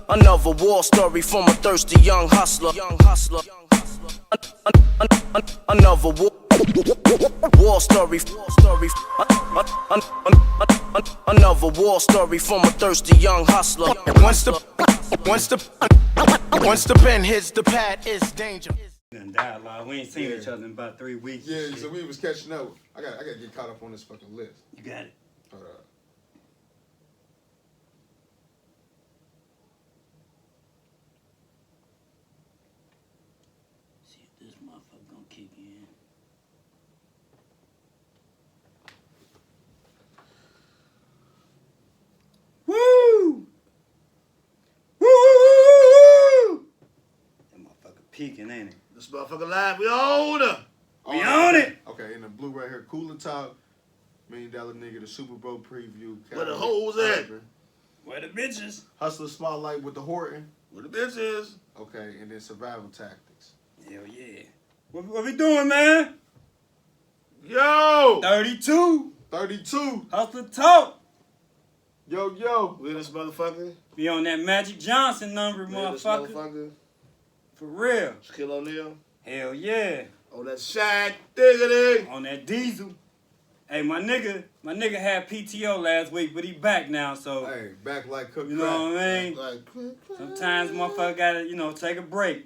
Another war story from a thirsty young hustler. Another war story. Another war story from a thirsty young hustler. Once the pen hits the pad, it's danger. Dialogue. We ain't seen each other in about 3 weeks. Yeah, so we was catching up. I gotta get caught up on this fucking list. You got it. Hold up. See if this motherfucker gonna kick in. Woo! Woo! That motherfucker peeking, ain't it? This motherfucker live, we on her. We on it. Okay, in the blue right here, Cooler Top, $1 Million Nigga, the Super Bowl preview. Where the hoes at? Where the bitches? Hustler Spotlight with the Horton. Where the bitches? Okay, and then Survival Tactics. Hell yeah. What we doing, man? Yo! 32. 32. Hustler talk. Yo. We in this motherfucker? Be on that Magic Johnson number, We in this motherfucker. motherfucker? For real. Shaquille O'Neal? Hell yeah. On that Shaq Diggity? On that diesel. Hey, my nigga had PTO last week, but he back now, so Hey, back like cook you know what I mean? Like, Sometimes motherfucker gotta, take a break.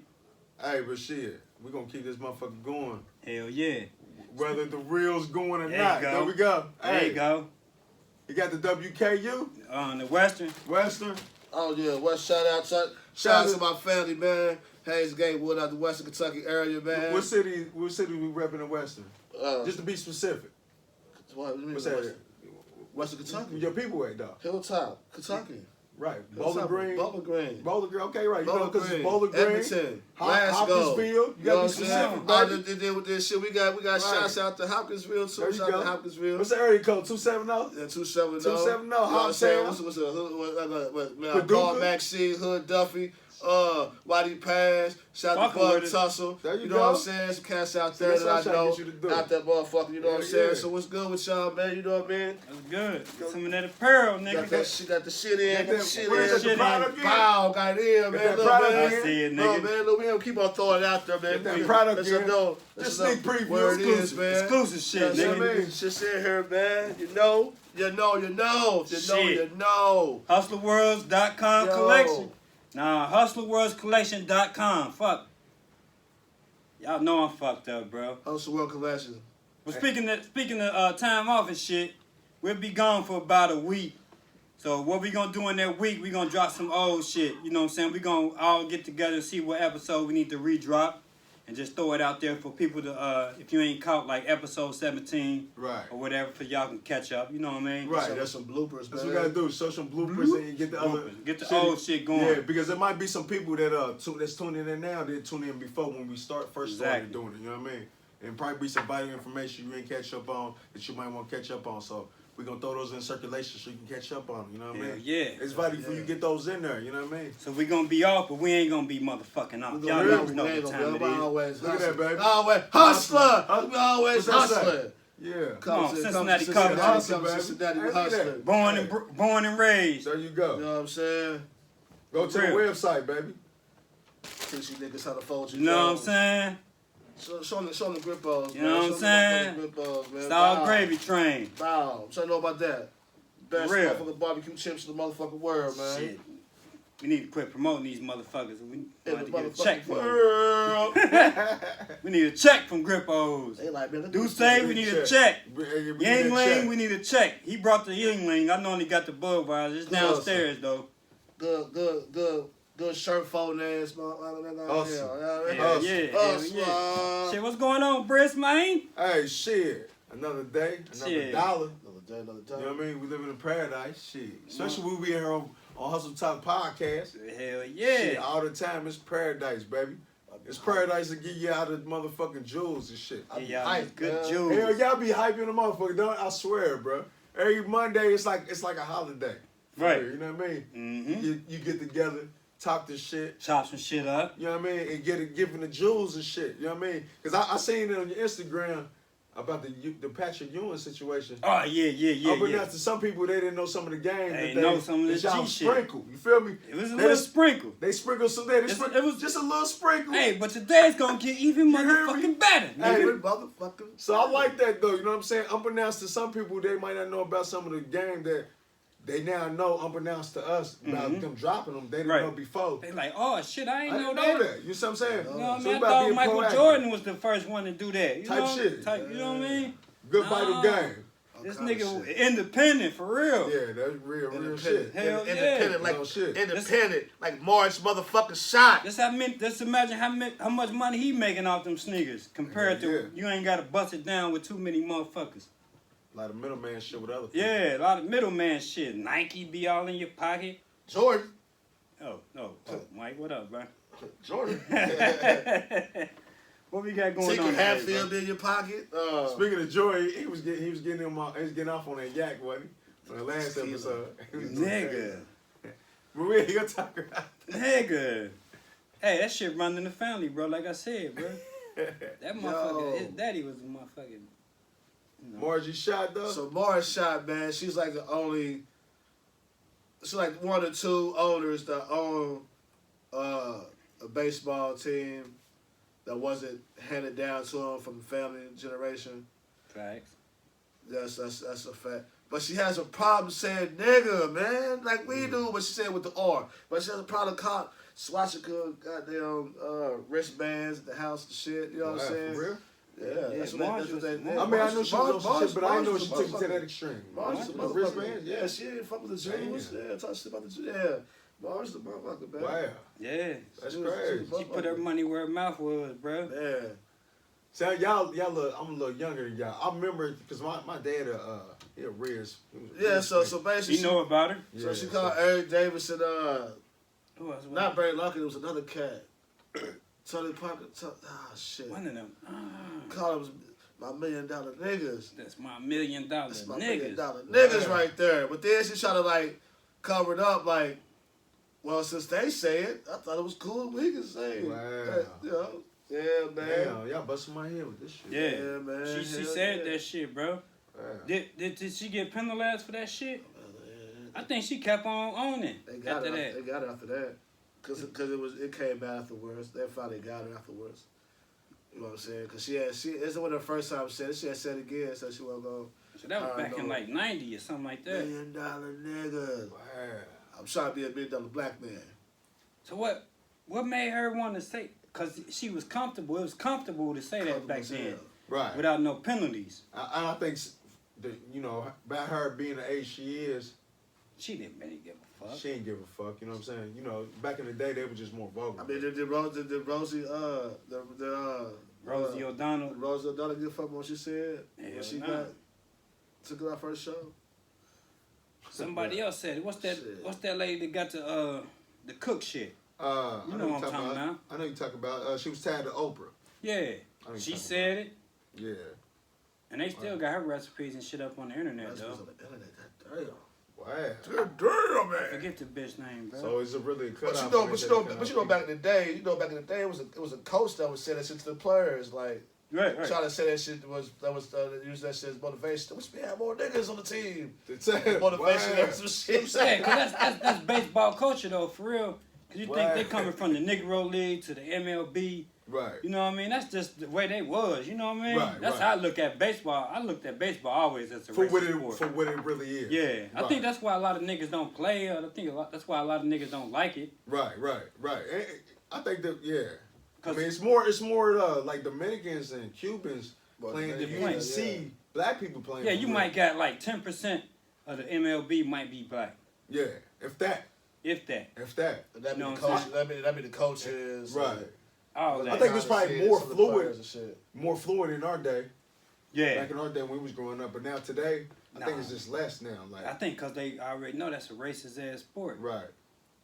Hey, but shit, we gonna keep this motherfucker going. Hell yeah. Whether the reel's going or There not. you go. There we go. There you go. You got the WKU? On the Western. Western? oh yeah, what shout out to my family, man. Hayes Gatewood out the Western Kentucky area, man. What city we repping in Western? Just to be specific. What's that? Western Kentucky. Your people at, dog. Hilltop, Kentucky. Right. Bowling Green. Bowling Green. Bowling Green. Okay, right. Bowling Because Green. it's Bowling Green. Edmonton. Hopkinsville. You gotta be specific, I baby. just did with this shit. We got Right. shouts out to Hopkinsville too. There you Shout out go. to Hopkinsville. What's the area code? 270? Yeah, 270. 270, You know what I'm saying? Hoptown. What's the hood? What, Paducah. Carl Maxine, Hood Duffy, Whitey Pass, shout out to Fucking Bud with it. Tussle. There you know go. what I'm saying? Some cats out there that's that what I I'm trying to know. get you to do. Out that motherfucker, you know what I'm Yeah, saying? yeah. So what's good with y'all, man? You know what I mean? That's good. Some of that apparel, nigga. Got that shit, got the shit in, got the shit Where's in. the shit product in? Pow, got it in, man. that Look, product man. in? I see it, No, nigga. man, look, we don't keep on throwing it out there, man. Get that product Let's in. know. Just let's sneak know preview where it is, exclusive. man. Exclusive shit, You know what I nigga. mean? Shit's in here, man. You know. Shit. You know. HustlerWorlds.com Yo. collection. Nah, HustlerWorldsCollection.com. Fuck. Y'all know I'm fucked up, bro. Hustle World Collection. But speaking of time off and shit, we'll be gone for about a week. So what we gonna do in that week, we gonna drop some old shit. You know what I'm saying? We gonna all get together and see what episode we need to re-drop. And just throw it out there for people to, if you ain't caught like episode 17 Right. or whatever, for y'all can catch up. You know what I mean? Right. That's some bloopers, That's man. what we gotta do. Show some bloopers and get the other Get the shit. old shit going. Yeah, because there might be some people that that's tuning in now that tune in before when we started Exactly. doing it. You know what I mean? And probably be some vital information you ain't catch up on that you might want to catch up on. So we're gonna throw those in circulation so you can catch up on them. You know what I Hell mean? yeah. It's vital for you to get those in there. You know what I mean? So we gonna be off, but we ain't gonna be motherfucking off. We Y'all gonna know be what time it is. always Look at that, baby. Always hustler. We always What's that say? hustler. Yeah. Come on, to- Cincinnati to cover. Hustle, baby. Cincinnati Hey, look at hustler. that. Born and raised. There you You go. know what I'm saying? Go to the Real. website, baby. Teach you niggas how to fold your You know what I'm clothes. saying? Show them the grippos, You man. know what I'm Show saying? them the grippos, man. It's all Bow. gravy train. Bow. I'm trying to know about that. Best Real. motherfucking barbecue chips in the motherfucking world, man. Shit. We need to quit promoting these motherfuckers. We In need the to get a check motherfucking from them. world. We need a check from Grippos. They like, man, let me Do see say that. we need a check. Yingling, we need need a check. He brought the Yingling. I normally got the Budweiser. It's downstairs though. Good shirt folding ass, Awesome. Hell yeah. Shit, what's going on, Briss, man? Hey, shit. Another day, another Shit. dollar. Another day. You know what I mean? We living in paradise. Shit. Especially when we in here on Hustle Talk Podcast. Hell Shit, yeah. all the time. It's paradise, baby. It's paradise to get you out of motherfucking jewels and shit. Yeah, y'all hype, good man. jewels. Hell, y'all be hyping the motherfucker, don't I swear, bro. Every Monday, it's like a holiday. For Right. real, you know what I mean? Mm-hmm. You get together, talk this shit. Chop some shit up. You know what I mean? And giving the jewels and shit. You know what I mean? Because I seen it on your Instagram. about the Patrick Ewing situation. Oh yeah. Unbeknownst to some people, they didn't know some of the games. They that know some of the y'all G shit. sprinkle. You feel me? It was a little sprinkle. They sprinkled some. It was just a little sprinkle. Hey, but today's gonna get even motherfucking better. Hey, motherfucker. So I like that though. You know what I'm saying? Unbeknownst to some people, they might not know about some of the game that they now know. Unbeknownst to us about them dropping them, they didn't know before. They like, oh shit, I didn't know know that. You see what I'm saying? You know what I So mean? I about thought being Michael proactive. Jordan was the first one to do that. You Type know? shit. You know what I mean? Good vital game. This nigga independent for real. Yeah, that's real shit. Hell Independent, No shit. independent, like March motherfucking shot. Just imagine how much money he making off them sneakers compared to you ain't got to bust it down with too many motherfuckers. A lot of middleman shit with other people. Yeah, a lot of middleman shit. Nike be all in your pocket. Jordan. Oh, Mike, what up, bro? Jordan. What we got going Secret on? Hatfield in your pocket. Speaking of Joy, he was getting off on that yak, wasn't he? On the last episode. Nigga. But we ain't gonna talk about that. Nigga. Hey, that shit run in the family, bro. Like I said, bro. That motherfucker, his daddy was a motherfucking. You know. Margie shot though. So Morris shot, man. She's like she's like one or two owners that own a baseball team that wasn't handed down to them from the family generation. Facts. That's a fact. But she has a problem saying nigga, man, like we do, but she said with the R. But she has a problem calling swastika, goddamn wristbands at the house and shit. You know what I'm saying? For real? Yeah, that's what they. I mean, I know she was on some shit, but I didn't know she took it to that extreme. Mars, the wristbands? Yeah, she ain't fuck with the jewels. Yeah, talk shit about the jewels. Yeah, Mars the motherfucker, man. Wow. Yeah. That's crazy. She put her money where her mouth was, bro. Yeah. So y'all look, I'm a little younger than y'all. I remember because my dad, he a Riz. Yeah, so basically, You know about her? So she called Eric Davis and Who else? not Barry Luckett. It was another cat. Tony Parker. Shit. One of them. Called him my $1 million niggas. That's my $1 million That's my $1 million niggas. niggas right there. But then she tried to like cover it up like, well, since they say it, I thought it was cool we could say it. Wow. You know? Yeah, man. Damn, y'all busting my head with this shit. Yeah, man. She said that shit, bro. Wow. Did she get penalized for that shit? I think she kept on owning They got after it. that. They got it after that. Cause it came out afterwards. They finally got it afterwards. You know what I'm saying? Cause this wasn't the first time she said it. She had said it again, so she wasn't going. So that was back in like 90 or something like that. $1 million nigga. Wow. I'm trying to be a $1 million black man. So what made her want to say? Cause she was comfortable. It was comfortable to say that back then, Right. without no penalties. I think about her being the age she is, She didn't really give a fuck. she ain't give a fuck. You know what I'm saying? You know, back in the day they were just more vulgar. I mean, did Rosie Rosie O'Donnell. Rosie O'Donnell give a fuck what she said Hell when she nah. took her first show? Somebody else said it. What's that lady that got the cook shit? You know what I'm talking about. I know you talking about. She was tied to Oprah. Yeah. She said it. Yeah. And they still got her recipes and shit up on the internet, That's though. what's on the internet. Goddamn. Wow. Goddamn, man. Forget the bitch name, bro. So it's a really cut But off. you know, back in the day, it was a coach that would say that shit to the players, like right. trying to say that shit use that shit as motivation. We should have more niggas on the team. Motivation. Motivation or some shit. Yeah, cause that's baseball culture though, for real. Cause you think they coming from the Negro League to the MLB. Right. You know what I mean? That's just the way they was. You know what I mean? Right, That's how I look at baseball. I looked at baseball always as a racist sport. For what it really is. Yeah, I Right. think that's why a lot of niggas don't play. That's why a lot of niggas don't like it. Right. And I think that I 'Cause- mean, it's more like Dominicans and Cubans playing. You didn't see black people playing. Yeah, for you real. might got like 10% of the MLB might be black. Yeah, if that. If that. That No, be the coach. That be the coaches. Right. All that. I think it's probably more fluid. And shit. More fluid in our day. Yeah. Back in our day when we was growing up, but now today, I think it's just less now. Like. I think because they already know that's a racist ass sport. Right.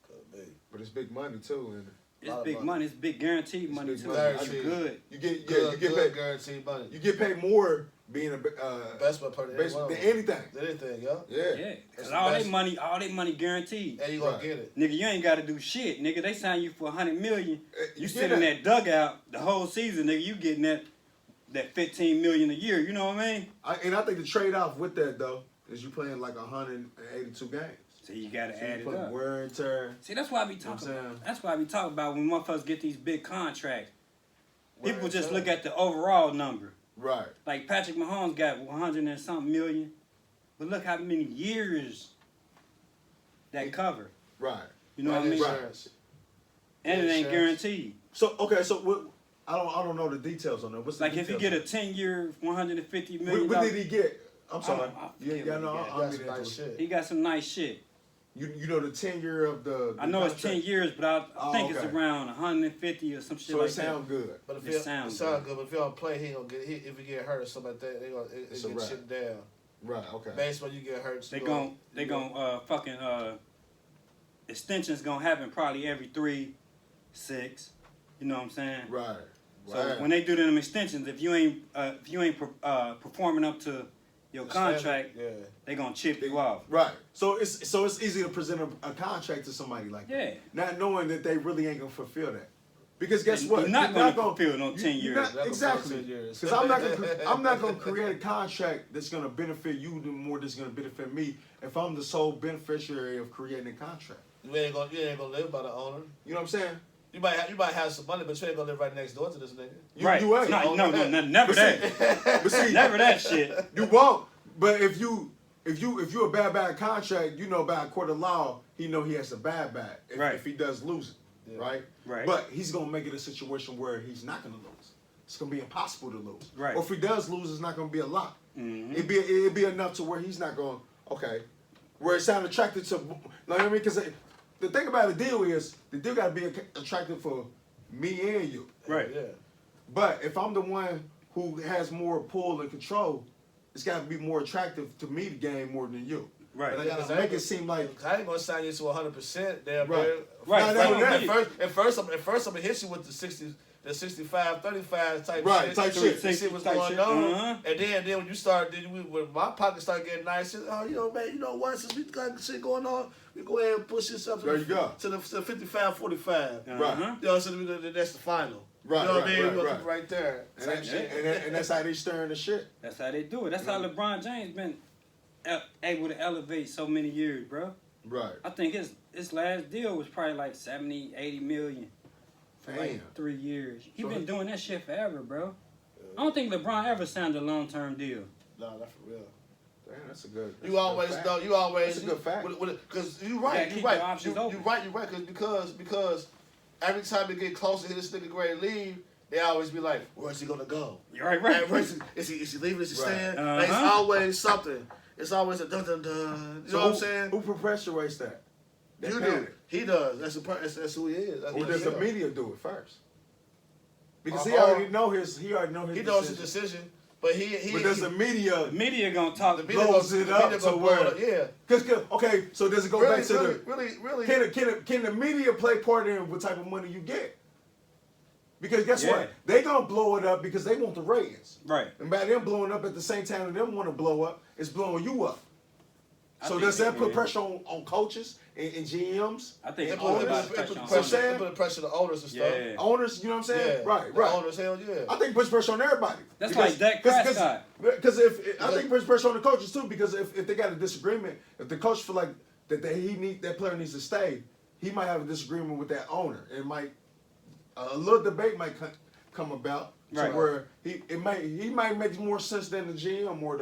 Could be. But it's big money too, and It's big money. It's big guaranteed money big too. money. That's Guaranteed. good. you get Good, you get good paid. guaranteed money. You get paid more being a Best player than anything. Anything, yo. Yeah. Yeah. Cause It's all the they best. money guaranteed. And you gonna Right. get it. Nigga, you ain't got to do shit. Nigga, they sign you for $100 million. You You sit get in that. that dugout the whole season, nigga. You getting that that $15 million a year. You know what I mean? And I think the trade off with that though is you playing like 182 games. So you gotta So add you it put up. wear and tear. See, that's why I be talking. That's why we talk about when motherfuckers get these big contracts. People just look at the overall number. Right. Like Patrick Mahomes got 100 and something million, but look how many years that cover. Right. You know what I mean? Right. And it ain't guaranteed. So okay, so what? I don't know the details on that. What's the Like if you get a 10-year, $150 million. What did he get? I'm sorry. He got some nice shit. You know the 10-year of the I know contract? it's 10 years, but I think it's around 150 or some shit like that. So it sound good. But if it sounds good, but if he don't play, he gonna get. If he get hurt or something like that, they gonna get shit down. Right. Okay. Based when you get hurt, They gon' fucking extensions gonna happen probably every 3, 6. You know what I'm saying? Right. So when they do them extensions, if you ain't performing up to your contract, they gonna chip you off. Right. So it's easy to present a contract to somebody like that. Not knowing that they really ain't gonna fulfill that. Because guess what? You're not gonna fulfill no 10 years. Exactly. Because I'm not gonna create a contract that's gonna benefit you more than it's gonna benefit me if I'm the sole beneficiary of creating a contract. You ain't gonna live by the owner. You know what I'm saying? You might have some money, but you ain't gonna live right next door to this nigga. You ain't. No, never that. But see, never that shit. You won't. But if you a bad contract, you know by a court of law, he know he has to bad if he does lose it, right? Right. But he's gonna make it a situation where he's not gonna lose. It's gonna be impossible to lose. Right. Or if he does lose, it's not gonna be a lot. Mm-hmm. It'd be enough to where he's not going. Okay, where it sound attracted to. Like what I mean, because the thing about the deal is the deal gotta be attractive for me and you. Right. Yeah. But if I'm the one who has more pull and control, it's got to be more attractive to me to game more than you. Right. But I gotta make it seem like I ain't gonna sign you to 100%. Damn, right. Man. Right. At first, I'm gonna hit you with the 60, the 65, 35 type right, shit. type shit. See what's going on. And then when you start, when my pocket start getting nice, oh, you know, man, you know what? Since we got shit going on, we go ahead and push this up to the 55, 45. Right. You know, so that's the final. Right, you know what I mean? Right there. And that's how they stirring the shit. That's how they do it. That's how LeBron James been able to elevate so many years, bro. Right. I think his last deal was probably like 70, 80 million for like 3 years. He been doing that shit forever, bro. I don't think LeBron ever signed a long-term deal. No, not for real. Damn, that's a good. You always know. You always. That's a good fact. Because you're right. You're right. Because every time they get close to hit this nigga grade leave, they always be like, "Where's he gonna go? You're right. Is he leaving? Is he staying?" Like, it's always something. It's always a dun dun dun. You know what I'm saying? Who perpetuates that? You do. He does. That's who he is. Or does the media do it first? Because he already know his. He knows his decision. But But does the media? The media gonna talk. Blows it up to where? Yeah. Cause okay, so does it go back to the? Really. Can the media play part in what type of money you get? Because guess what? They gonna blow it up because they want the ratings. Right. And by them blowing up at the same time that them want to blow up, it's blowing you up. So does that put pressure on coaches and GMs? I think it put pressure on owners and stuff. Yeah. Owners, you know what I'm saying? Yeah. Right. Owners, hell yeah. I think it puts pressure on everybody. That's like Dak Prescott. Because I think it puts pressure on the coaches too. Because if they got a disagreement, if the coach feel like that player needs to stay, he might have a disagreement with that owner. It might a little debate might come about to where he might make more sense than the GM or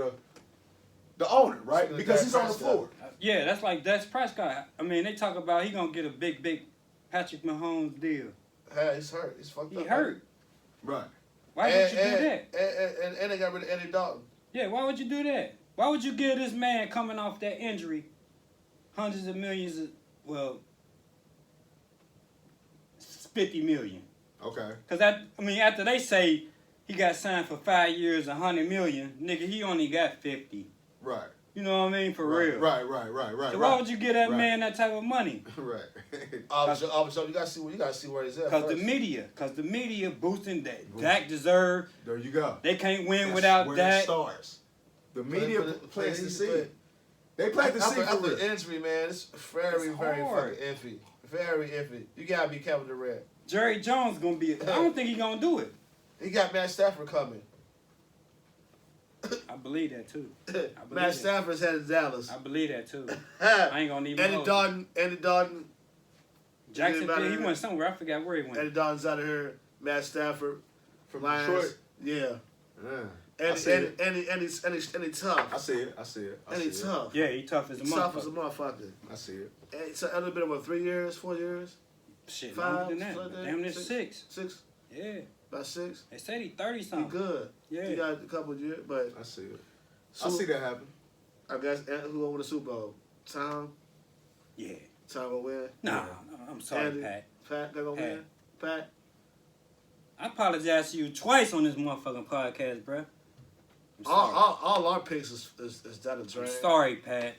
the owner, right? So because he's on the floor. Yeah, that's like Dak Prescott. I mean, they talk about he gonna get a big Patrick Mahomes deal. Yeah, he's hurt. He's fucked up. He hurt. Right. Why would you do that? And they got rid of Andy Dalton. Yeah, why would you do that? Why would you give this man coming off that injury hundreds of millions of, 50 million? Okay. Because after they say he got signed for 5 years, 100 million, nigga, he only got 50. Right. You know what I mean? For real. Right. So why would you give that man that type of money? Right. So you gotta see where he's at. Because the media boosting that Dak deserve. There you go. They can't win without where Dak. It starts. The media plants the seed. They plant the seed for real. The injury, man, it's very fucking iffy. Very iffy. You gotta be Kevin Durant. Jerry Jones gonna be. I don't think he's gonna do it. He got Matt Stafford coming. I believe that too. Matt Stafford's headed to Dallas. I believe that too. I ain't gonna even Andy Dalton. Jacksonville, he went somewhere. I forgot where he went. Andy Dalton's out of here. Matt Stafford From Lions. Detroit. Yeah. And he's tough. I see it. And he's tough. Yeah, he tough as a He's tough as a motherfucker. motherfucker. I see it. And it's a little bit of 3 years, 4 years, Shit, 5. longer than that. something like Damn near Six. 6. 6, Yeah. about 6. They said he 30 He something. good. Yeah. He got a couple of years, but I see it. I see that happen. I guess who gonna win the Super Bowl? Tom. Yeah. Tom gonna win. Nah, I'm sorry, Andy? Pat. Pat gonna Pat. win. Pat. I apologize to you twice on this motherfucking podcast, bruh. I'm sorry. All our picks is down the drain. I'm sorry, Pat.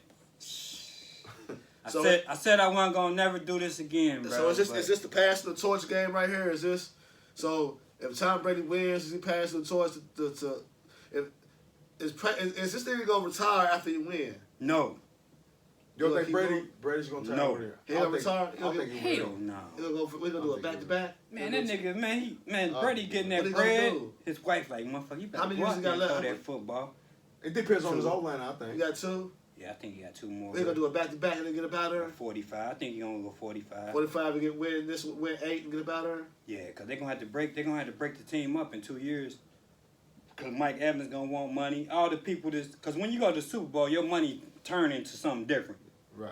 I said I wasn't gonna never do this again, bro. So is this the passing the torch game right here? Is this so? If Tom Brady wins, is he passing the torch to is this nigga gonna retire after he win? No. You don't Look, think Brady's gonna turn No. over there? He gonna retire? I don't think he Hell will. no. We're gonna do a back to back. Man, that nigga, Brady getting What that he gonna bread. do? His wife like, motherfucker, you How better many go years out he there got and left? throw that football. It depends on his Two. O-line, I You think. got 2. Yeah, I think he got 2 more. We're gonna do a back to back and then get up out of her. 45. I think he gonna go 45. 45 and win 8 and get up out of her. Yeah, cause they're gonna have to break the team up in 2 years. Cause Mike Evans gonna want money. All the people cause when you go to the Super Bowl, your money turn into something different. Right.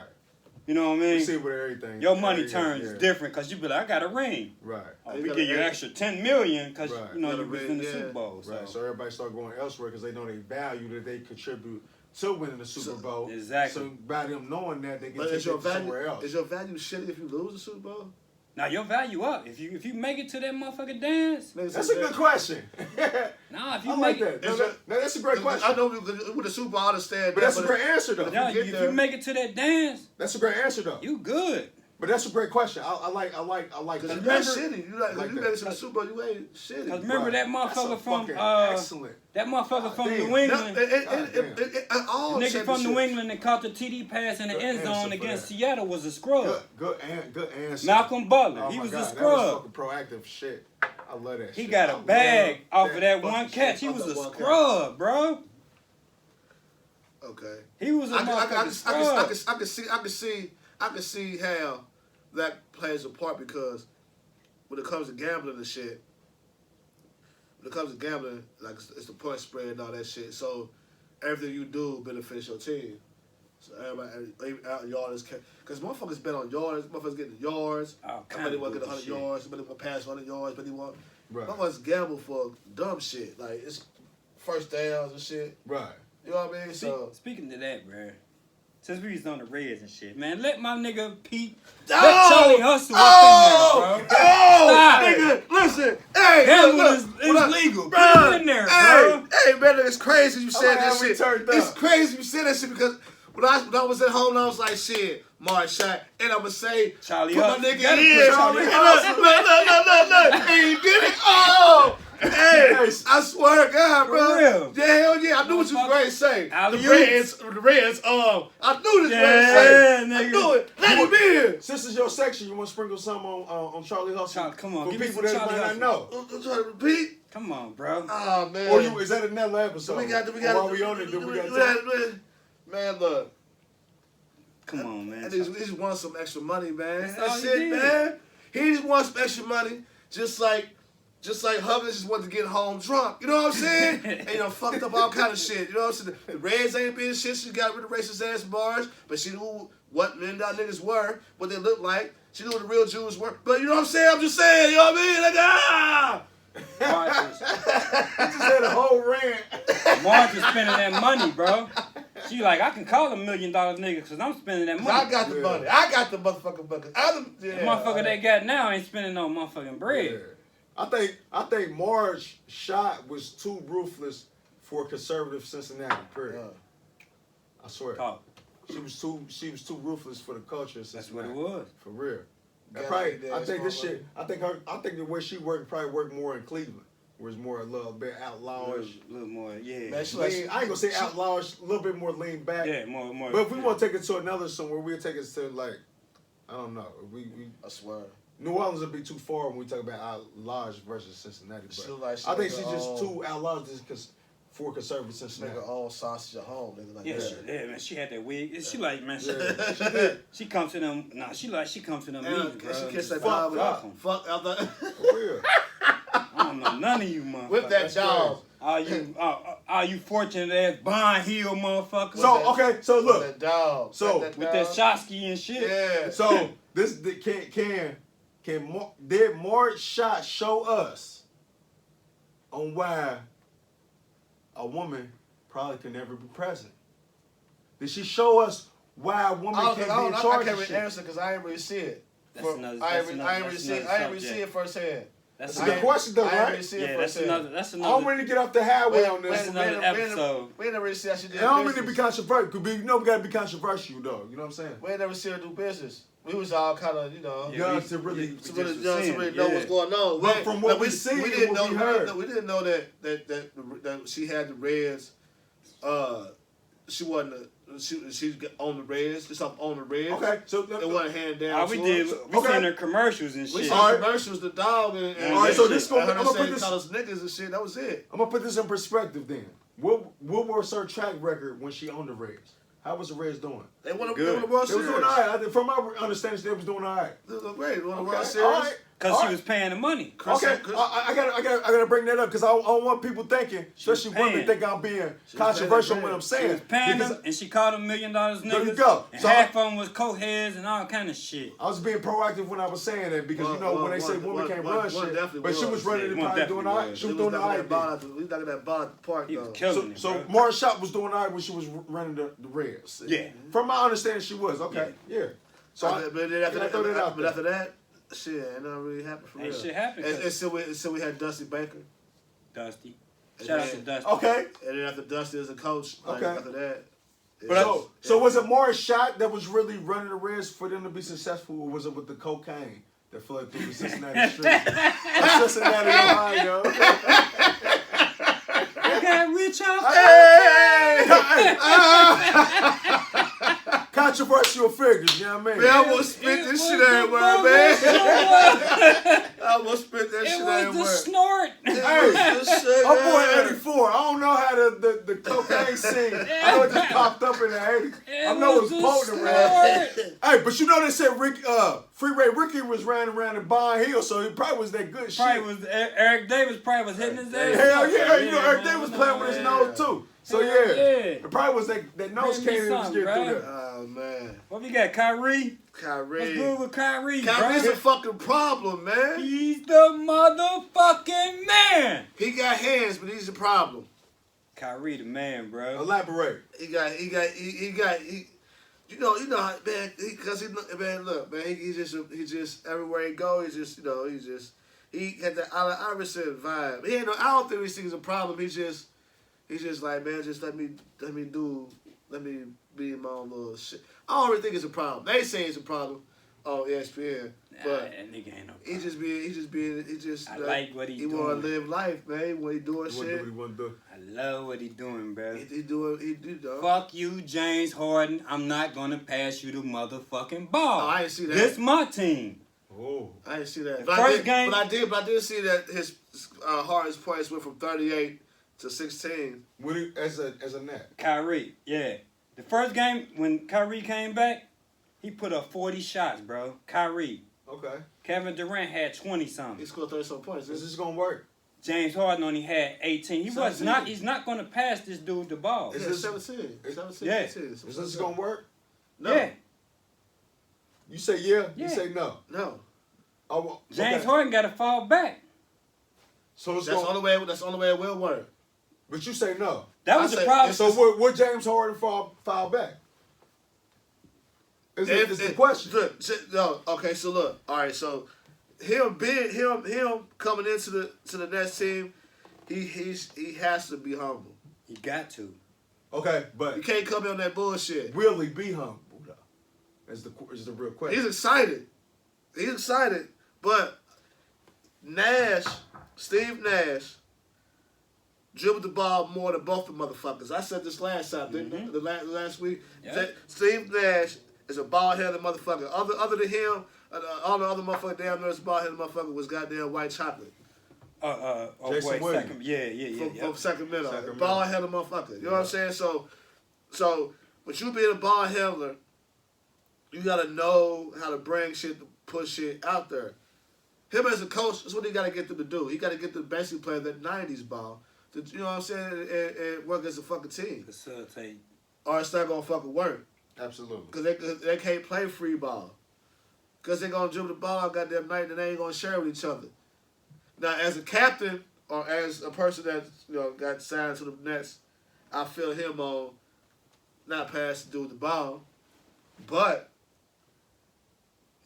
You know what I We mean? see with everything. Your money Yeah, turns yeah. different because you be like, I got a ring. Right. Oh, You we got give a you ring. extra $10 million because Right. you know Got a you was ring, in the yeah. Super Bowl. Right. So everybody start going elsewhere because they know they value that they contribute to winning the Super Bowl. Exactly. So by them knowing that, they can But take is your it somewhere value else. is your value shitty if you lose the Super Bowl? Now your value up if you make it to that motherfucking dance. Niggas That's say a good question. Nah, if you I make like it, that. No, that's a great question. I know with the Super Bowl, I understand. But that's a great answer, though. if get you there- make it to that dance, That's a great answer, though. you good. But that's a great question. I like Because that. you got shitty. You Like you that. made it to the Super Bowl, you ain't shitty. Cause remember that That's a motherfucker from fucking excellent. that motherfucker from damn. New England. All The nigga from New championships. England that caught the TD pass in the Good end answer zone for against that. Seattle was a scrub. Good answer. Malcolm Butler, Oh he my was God, a That was scrub. fucking proactive shit. I love that He shit. got I a love bag off of that fucking one catch. He shit. was a One catch. scrub, bro. Okay. He was a motherfucking scrub. I can see how that plays a part because when it comes to gambling and shit, like it's the point spread and all that shit. So everything you do benefits your team. So everybody out yards, because motherfuckers bet on yards. Motherfuckers getting yards. All kind Somebody of want to get 100 bullshit. yards. Somebody want to pass 100 yards. Somebody want. Right. Motherfuckers gamble for dumb shit. Like it's first downs and shit. Right. You know what I mean? So. Speaking to that, bro, since we was on the Reds and shit, man, let my nigga Pete, Oh! let Charlie Hustle up in there, bro. Stop. Nigga, listen, hey, Gambling look, is legal. Put bruh, it in there, hey, bro. hey, man, it's crazy you said gonna that have me shit. turned It's up. crazy you said that shit because when I was at home, I was like, shit, Mark shot, and I'ma say, Charlie put Hustle. my You nigga gotta in. put Charlie And Hustle. look, and he did it. Oh, hey, I swear to God, For bro. real. Yeah, hell yeah, I knew what you was going to say. The Alley-oops. Reds, I knew this was Yeah, going to say. I nigga. knew it. Let him in. Since it's your section, you want to sprinkle some on Charlie Hustle? Come on, for give me people some that Charlie might not Hustle. know. I'm trying to repeat. Come on, bro. Oh, man. Or is that another episode? We got. While we on it, do we got Man, look. Come on, man. And he just wants some extra money, man. That's all That's he it, did. man. He just wants some extra money, just like Hubbins just wanted to get home drunk. You know what I'm saying? And fucked up all kind of shit. You know what I'm saying? The Reds ain't being shit. She got rid of racist ass bars, but she knew what men that niggas were, what they looked like. She knew what the real Jews were. But you know what I'm saying? I'm just saying. You know what I mean? Like March Just had a whole rant. March is spending that money, bro. She like, I can call $1 million nigga because I'm spending that money. I got the money. I got the motherfucking bucket. The motherfucker they got now ain't spending no motherfucking bread. Yeah. I think Marge's shot was too ruthless for conservative Cincinnati. Period. I swear. Talk. She was too ruthless for the culture of That's Cincinnati. what it was. For real. Gotta Probably, be that I think this smart shit. I think the way she worked probably worked more in Cleveland, where it's more a little bit outlawish. A little more, yeah. Man, she I ain't gonna say outlawish, a little bit more lean back. Yeah, more. But if we want to take it to another somewhere, we'll take it to like, I don't know. We I swear. New Orleans would be too far when we talk about outlawish versus Cincinnati. She But like she I think was she's her just own. too outlawish for conservative Cincinnati. Nigga own sausage at home, nigga. Like Yeah, that. man. She had that wig. She like, man. She Yeah. comes to them. Nah, she comes to them meetings, bro. She kissed that Fuck dog. 'em. Fuck out the. For real. I don't know none of you, motherfuckers. With that That's dog. Are you fortunate ass Bond Hill motherfuckers? So okay, so With look, that dog. So, with that Shotsky and shit. Yeah. so this did more shots show us on why a woman probably can never be president? Did she show us why a woman can't be in charge I can't of really shit? answer because I ain't really see it. That's another- I that's ain't another- really that's see it. another I ain't really see subject. it firsthand. That's That's a good question though, I ain't right? really see it Yeah, that's firsthand. another. That's I another. don't really get off the highway on this. That's another episode. We ain't never see how she did I don't mean to be business. controversial, because you know we gotta be controversial though. You know what I'm saying? We ain't never see her do business. We was all kind of, Young to really, to just really, was young to saying, really know yeah. what's going on. But from what we seen we and didn't what know. we heard. We didn't know that she had the Reds. She wasn't. She on the Reds. Just up on the Reds. Okay, so It wasn't hand down. We to did. her. We Okay. seen her commercials and We shit. saw Alright. commercials, the dog, and All right, so that this shit. gonna, I I'm heard gonna her put say this. call us niggas and shit. That was it. I'm gonna put this in perspective then. What was her track record when she owned the Reds? How was the Reds doing? They won Good. the World They was Series. doing all right. From my understanding, they was doing all right. They was great. They won the World Okay, Series. all right. Cause All she right. was paying the money. Okay, Chris- I gotta bring that up because I don't want people thinking, especially women, paying. think I'm being was controversial paying when that I'm bread. saying. She was paying because them, and she called them $1 million niggas. There you go. And So half of them was coat heads and all kind of shit. I was being proactive when I was saying that because One- you know when they say one- women one- can't one- run one shit, definitely but she was was. running Yeah, and one probably doing all right. definitely She We was doing all right. knocking that ball at the park, He though. was killing it, So bro. Morris Shop was doing all right when she was running the Reds. Yeah. From my understanding, she was okay. Yeah. So But then after I throw that out but there. after that, shit, ain't nothing really happened for Ain't real. shit happened. And so we had Dusty Baker. Dusty. Shout out to Dusty. Okay. And then after Dusty as a coach, like, Okay. after that. So was it Morris Shot that was really running the Reds for them to be successful, or was it with the cocaine that flowed through the Cincinnati streets of Cincinnati, Ohio? I got rich off. Controversial figures, you know what I mean? Man, I almost spit this shit everywhere, man. I almost spit that shit It was the everywhere. snort. Hey, I'm born in '84. I don't know how the cocaine scene. I know it just popped up in the '80s. I know it was potent around. Hey, but you know they said Freeway Ricky was running around in Bond Hill, so he probably was that good Probably shit. was Eric Davis. Probably was hitting his ass. Hell yeah, you know man, Eric Davis I playing know, with his man. nose too. So Hell yeah, yeah. it probably was that nose Bring me cane that was something, getting through bro. there. Oh, man. What we got? Kyrie. What's Kyrie. good with Kyrie, Kyrie's bro? a fucking problem, man. He's the motherfucking man. He got hands, but he's a problem. Kyrie the man, bro. Elaborate. He you know, how, man, because man, look, man, he just everywhere he go, he had that Allen Iverson vibe. He ain't no, I don't think he thinks a problem. He's just like, man, just let me be my own little shit. I don't really think it's a problem. They say it's a problem on ESPN, Nah, but that nigga ain't no he problem. just I like what he He want to doing. live life, man. When he doing What do shit, we want to do? I love what he doing, bro. he do though. Fuck you, James Harden. I'm not gonna pass you the motherfucking ball. Oh, I didn't see that. This my team. Oh. I didn't see that. The But first game- I did see that his hardest points went from 38 to 16. What do you, as a net? Kyrie, yeah. The first game when Kyrie came back, he put up 40 shots, bro. Kyrie. Okay. Kevin Durant had 20 He something. scored 30-some points. Is this gonna work? James Harden only had 18. He's not gonna pass this dude the ball. Is Yeah, this- 17. 17, Yeah. 18. Is this gonna work? No. Yeah. You say yeah. Yeah. You say no. No. Oh, well, James okay. Harden gotta fall back. So it's That's the gonna, only way. That's the only way it will work. but you say no. That was I the say- problem. So what James Harden fall back? Is the question? Look, no. Okay. So look. All right. So him coming into the next team, he has to be humble. He got to. Okay, but You can't come in on that bullshit. will he be humble though? Is the real question. He's excited. But Steve Nash, dribbled the ball more than both the motherfuckers. I said this last time, didn't I? The last week. Yeah. That Steve Nash is a bald-headed motherfucker. Other than him, all the other motherfucker damn near bald-headed motherfucker was goddamn white chocolate. Jason boy, Williams. From Sacramento. Sacramento. Ball handler motherfucker. You know what I'm saying? So with you being a ball handler, you gotta know how to bring shit, to push shit out there. Him as a coach, that's what he gotta get them to do. He gotta get them to basically play that 90s ball. To, you know what I'm saying? And work as a fucking team. Facilitate. Or it's not gonna fucking work. Absolutely. Because they can't play free ball. Because they're gonna dribble the ball out goddamn night and they ain't gonna share with each other. Now, as a captain or as a person that got signed to the Nets, I feel him on not pass to do with the ball, but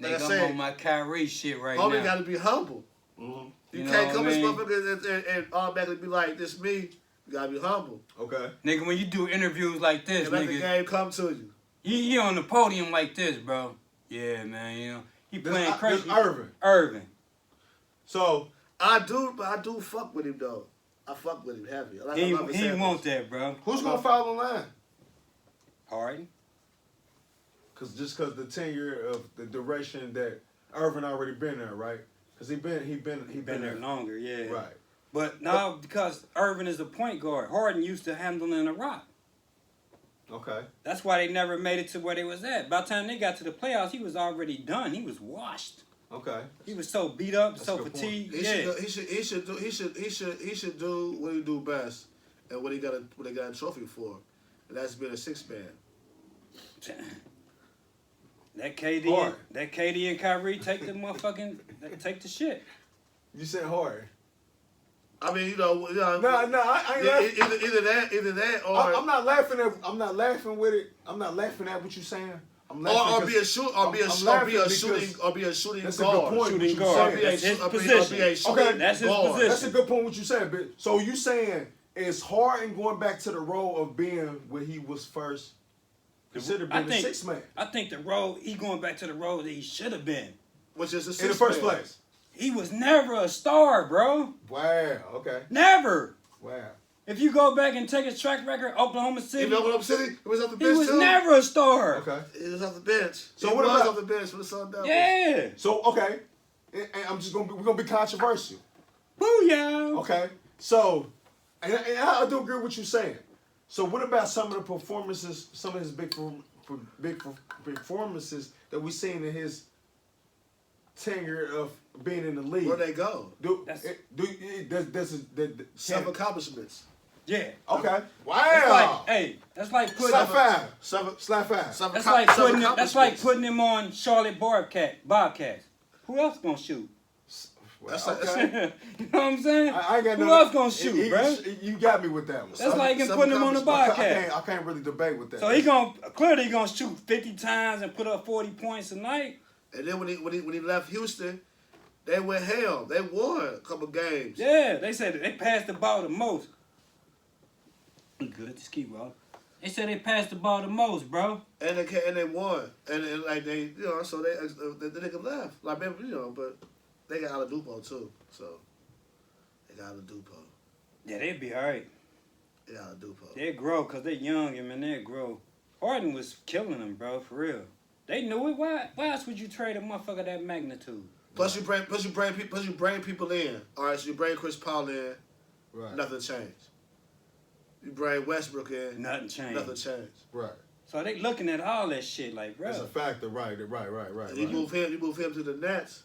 like Nigga, I said, I'm on my Kyrie shit right homie now. got to be humble. Mm-hmm. You You can't know come what as I mean? motherfucker and automatically be like, "This me." You gotta be humble. Okay. Nigga, when you do interviews like this, And let the nigga, game come to you. you on the podium like this, bro. Yeah, man, he playing crazy. This Irvin. Irvin. So I do fuck with him though. I fuck with him heavy. Like, He I love his ain't want samples. that, bro. who's gonna foul in line? Harden. Cause the tenure of the duration that Irvin already been there, right? Cause he been There longer, yeah. Right. But now, because Irvin is a point guard, Harden used to handling the rock. Okay. That's why they never made it to where they was at. By the time they got to the playoffs, he was already done. He was washed. Okay. He was so beat up, That's so a good point. fatigued. He should do what he do best and what he got a trophy for, and that's being a 6-man. That KD, Hard. that KD and Kyrie take take the shit. You said hard. I mean, No, I ain't laughing. either that or I'm not laughing at. I'm not laughing with it. I'm not laughing at what you're saying. I'm laughing or be a shooting I'm laughing because shooting that's a guard. good point. Shooting what you guard. said. That's his Or be a position. shooting Okay, that's his guard. position. That's a good point what you said. But so you saying is Harden going back to the role of being where he was first considered being a 6-man I think the role he going back to the role that he should have been. Which is a 6-man. in the first place. He was never a star, bro. Wow. Okay. Never. Wow. If you go back and take his track record, Oklahoma City, You know what I'm saying? He was off the he bench was too. never a star. Okay. He was off the bench. So he what was about- off the bench for the Sun Devils. Yeah. So okay, and I'm just we're gonna be controversial. Booyah. Okay. So, and I do agree with what you're saying. So what about some of the performances, some of his big performances that we seen in his tenure of being in the league? Where'd they go? Self-accomplishments. Yeah. Okay. That's Wow. like, hey, that's like putting Slap five. Self- Slap five. that's like putting him on Charlotte Bobcats. Who else gonna shoot? That's like- Okay. You know what I'm saying? I ain't got Who no. else gonna shoot, bro? You got me with that one. That's like him putting him on the Bobcats. I can't really debate with that. So he gonna shoot 50 times and put up 40 points a night. And then when he left Houston, they went hell. They won a couple games. Yeah, they said they passed the ball the most. Good, just keep rolling. They said they passed the ball the most, bro. And they won. And like they so the nigga left. Like but they got Oladipo too. So they got Oladipo. Yeah, they'd be all right. They got Oladipo. They'd grow because they young and man, they'd grow. Harden was killing them, bro, for real. They knew it. Why else would you trade a motherfucker that magnitude? Plus you bring people in. All right, so you bring Chris Paul in, Right. nothing changed. You bring Westbrook in, Nothing changed. nothing changed. Right. So they looking at all that shit like, bro, That's a factor. Right. And you move him to the Nets.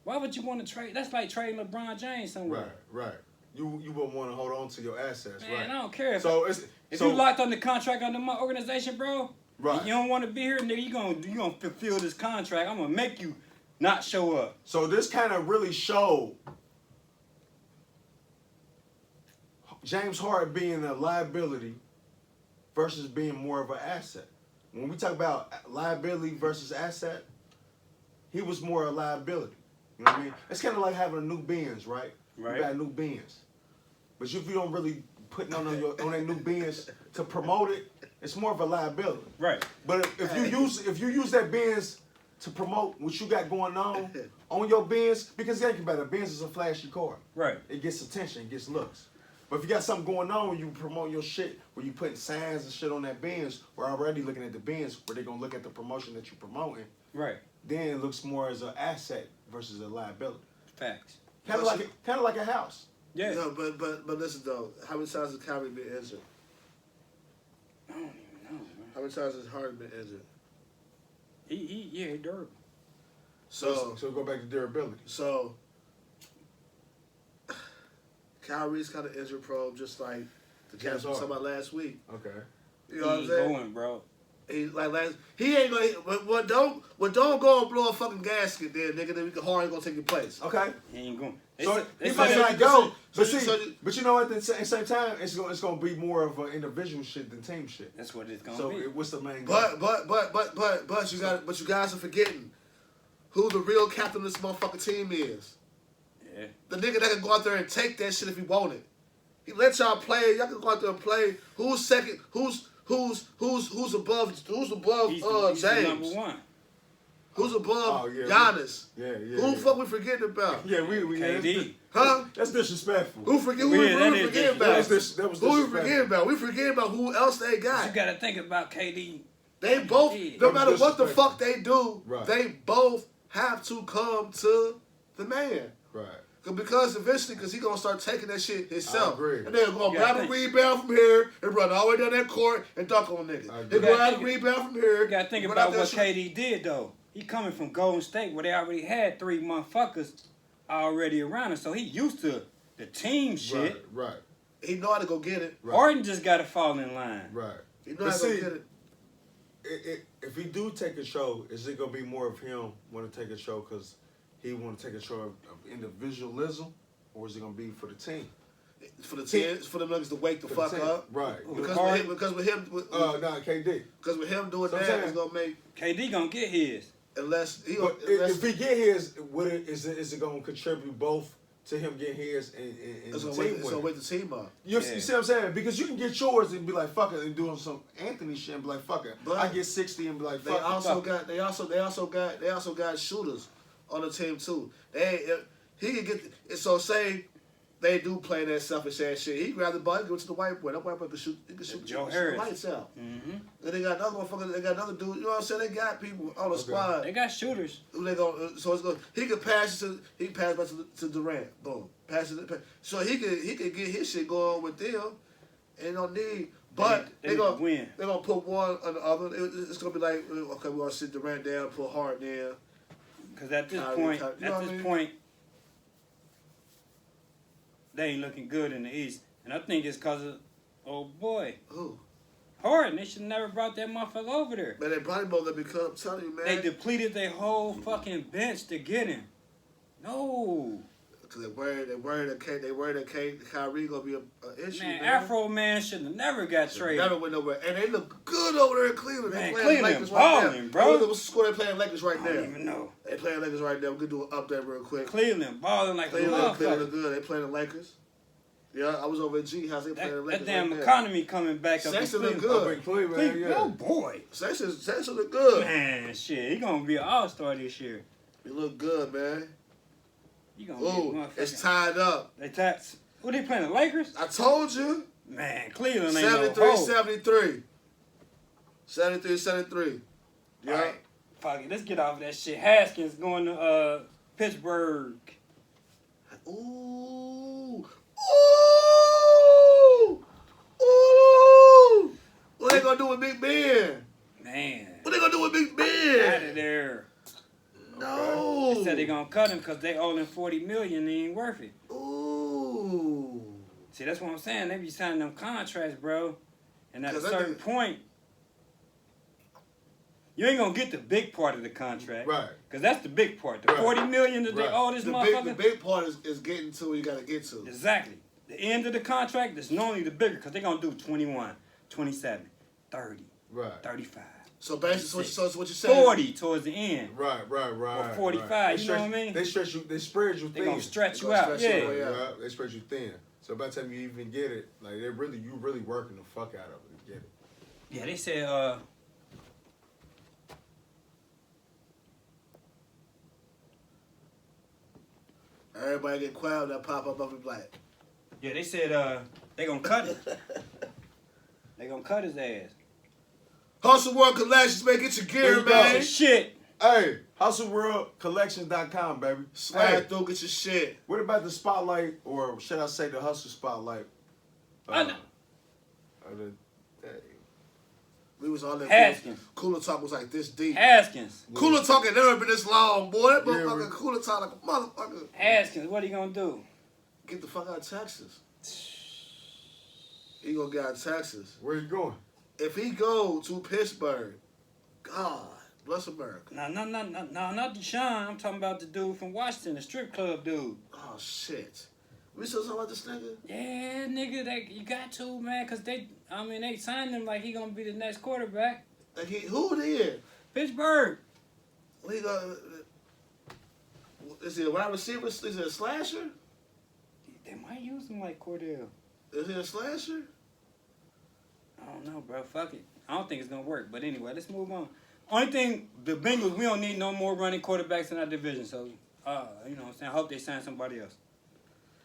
why would you want to trade? That's like trading LeBron James somewhere. Right. You wouldn't want to hold on to your assets, Man, right? I don't care. If So you locked on the contract under my organization, bro, Right. and you don't want to be here, nigga, you gonna fulfill this contract. I'm gonna make you not show up. So this kind of really showed James Harden being a liability versus being more of an asset. When we talk about liability versus asset, he was more a liability. You know what I mean? It's kind of like having a new Benz, right? Right. You got a new Benz. But if you don't really put on that new Benz to promote it, it's more of a liability. Right. But if you use that Benz to promote what you got going on your Benz, because think about it, Benz is a flashy car. Right. It gets attention, it gets looks. But if you got something going on, you promote your shit, where you putting signs and shit on that Benz, we're already looking at the Benz, where they're gonna look at the promotion that you're promoting. Right. Then it looks more as an asset versus a liability. Facts. Kind of like a house. Yeah. No, but listen though, how many times has Kyrie been injured? I don't even know, man. How many times has Harden been injured? He durable. So go back to durability. So Kyrie's kind of injury prone, just like the cats we talking about last week. Okay. You know what I'm saying? Going, bro. He ain't gonna. But don't go and blow a fucking gasket there, nigga. Then Harden gonna take your place. Okay. He ain't going. So They he might said- not go, but so- but you know what? At the same time, it's gonna be more of an individual shit than team shit. That's what it's gonna So be. what's the main goal? But you guys are forgetting who the real captain of this motherfucking team is. Yeah. The nigga that can go out there and take that shit if he want it. He let y'all play. Y'all can go out there and play. Who's second? Who's above? Who's above? He's the James. number one. Who's above? Oh, yeah, Giannis. Yeah. Who the fuck we forgetting about? Yeah, we KD. Huh? That's disrespectful. Who forget? Who Yeah, that we is forgetting disrespectful. about? That was Who we disrespectful. forgetting about? We forgetting about who else they But got. you gotta think about KD. They both, Yeah. no That matter was what the disrespectful. fuck they do, Right. they both have to come to the man. Right. Because eventually, because he gonna start taking that shit himself. I agree. And then gonna You grab gotta a think. rebound from here and run all the way down that court and dunk on niggas. I agree. They You gotta grab a think- rebound from here. You gotta think run about out that what shit. KD did though. He coming from Golden State where they already had 3 motherfuckers already around him, so he used to the team shit. Right. He know how to go get it. Right. Harden just gotta fall in line. Right. He know But how to go see, get it. if he do take a show, is it gonna be more of him want to take a show because he want to take a show of individualism, or is it gonna be for the team? For the team, for them niggas to wake the For fuck team. up. Right. Because with him, KD. because with him doing So I'm that, saying- it's gonna make KD gonna get his. unless he. But unless, if he get his, is it gonna contribute both to him getting his and it's the gonna team wake, it's gonna winning? wake the team up. You Yeah. see what I'm saying? Because you can get yours and be like, fuck it, and doing some Anthony shit and be like, fuck it. But I get 60 and be like, They fuck also it. got they also got shooters on the team too. He can get so say they do play that selfish ass shit. He grab the ball, he go to the white boy. That white boy can shoot. He can shoot Joe the Harris. lights out. Mm-hmm. And they got another motherfucker. They got another dude. You know what I'm saying? They got people on the squad. They got shooters. Who they go. So it's go. He can pass it to. He can pass back to Durant. Boom. Pass it. So he could get his shit going with them. And no need. But They they need to gonna win. They're gonna put one on the other. It's gonna be like, okay, we're gonna sit Durant down, put Harden in. Because at this Kyrie, point, you know what I mean? they ain't looking good in the East. And I think it's because of, oh boy, Who? Harden. They should never brought that motherfucker over there. Man, they probably both let me come. I'm telling you, man. They depleted their whole fucking bench to get him. No. Because they worried that Kyrie gonna be an issue, Man, man. Afro Man should have never got traded. Never went nowhere. And they look good over there in Cleveland. Man, They playing Cleveland Lakers right balling, now. bro. What's the score they playing Lakers right I now? don't even know. They playing Lakers right now. We're going to do an update real quick. Cleveland balling like a Cleveland motherfucker. good. They playing the Lakers. Yeah, I was over at G House. They playing the That Lakers damn right now. economy coming back up in Sexton look Cleveland. good. Up in Cleveland, Cleveland, yeah. oh boy. Sexton look good. Man, shit, he gonna be an all-star this year. He look good, man. He gonna be Ooh, a motherfucker. it's tied up. They tax. Who they playing? The Lakers? I told you. Man, Cleveland ain't 73, no 73. 73, 73. Yeah. All right, fuck it. Let's get off of that shit. Haskins going to Pittsburgh. Ooh. Ooh. Ooh. What they gonna do with Big Ben? Man, What they gonna do with Big out Ben? of there. No. They said they gonna cut him because they owe him $40 million. He ain't worth it. Ooh. See, that's what I'm saying. They be signing them contracts, bro. And at a 'Cause I certain think- point, you ain't gonna get the big part of the contract. Right. Because that's the big part. The Right. $40 million that they Right. owe this The motherfucker. big part is getting to where you gotta get to. Exactly. The end of the contract is normally the bigger because they're going to do 21, 27, 30, Right. 35, So basically, so what you saying? 40 towards the end. Right. Or 45, right. you know what I mean? They stretch you. They spread you They're thin. going to stretch They you gonna out. stretch you Yeah. away. Yeah. Right? They spread you thin. So by the time you even get it, like you really working the fuck out of it to get it. Yeah, they said, Everybody get quiet when that pop up of the black. they they going to cut him. They going to cut his ass. Hustle World Collections, man. Get your There gear, you go. man. Shit. Hey, hustleworldcollections.com, baby. Slide through, get your shit. What about the spotlight, or should I say the hustle spotlight? Hey. We was on that Haskins. Cooler Talk was like this deep. Haskins. Cooler Talk had never been this long, boy. That Yeah, motherfucker Cooler Talk like a motherfucker. Haskins, what are you gonna do? Get the fuck out of Texas. He gonna get out of Texas. Where you going? If he go to Pittsburgh, God bless America. No, not Deshaun. I'm talking about the dude from Washington, the strip club dude. Oh shit. We still talking about this nigga? Yeah, nigga, you got to, man, cause they signed him like he gonna be the next quarterback. Like who did? Pittsburgh. He gonna, is he a wide receiver? Is he a slasher? They might use him like Cordell. Is he a slasher? I don't know, bro. Fuck it. I don't think it's gonna work. But anyway, let's move on. Only thing, the Bengals, we don't need no more running quarterbacks in our division. So, you know what I'm saying? I hope they sign somebody else.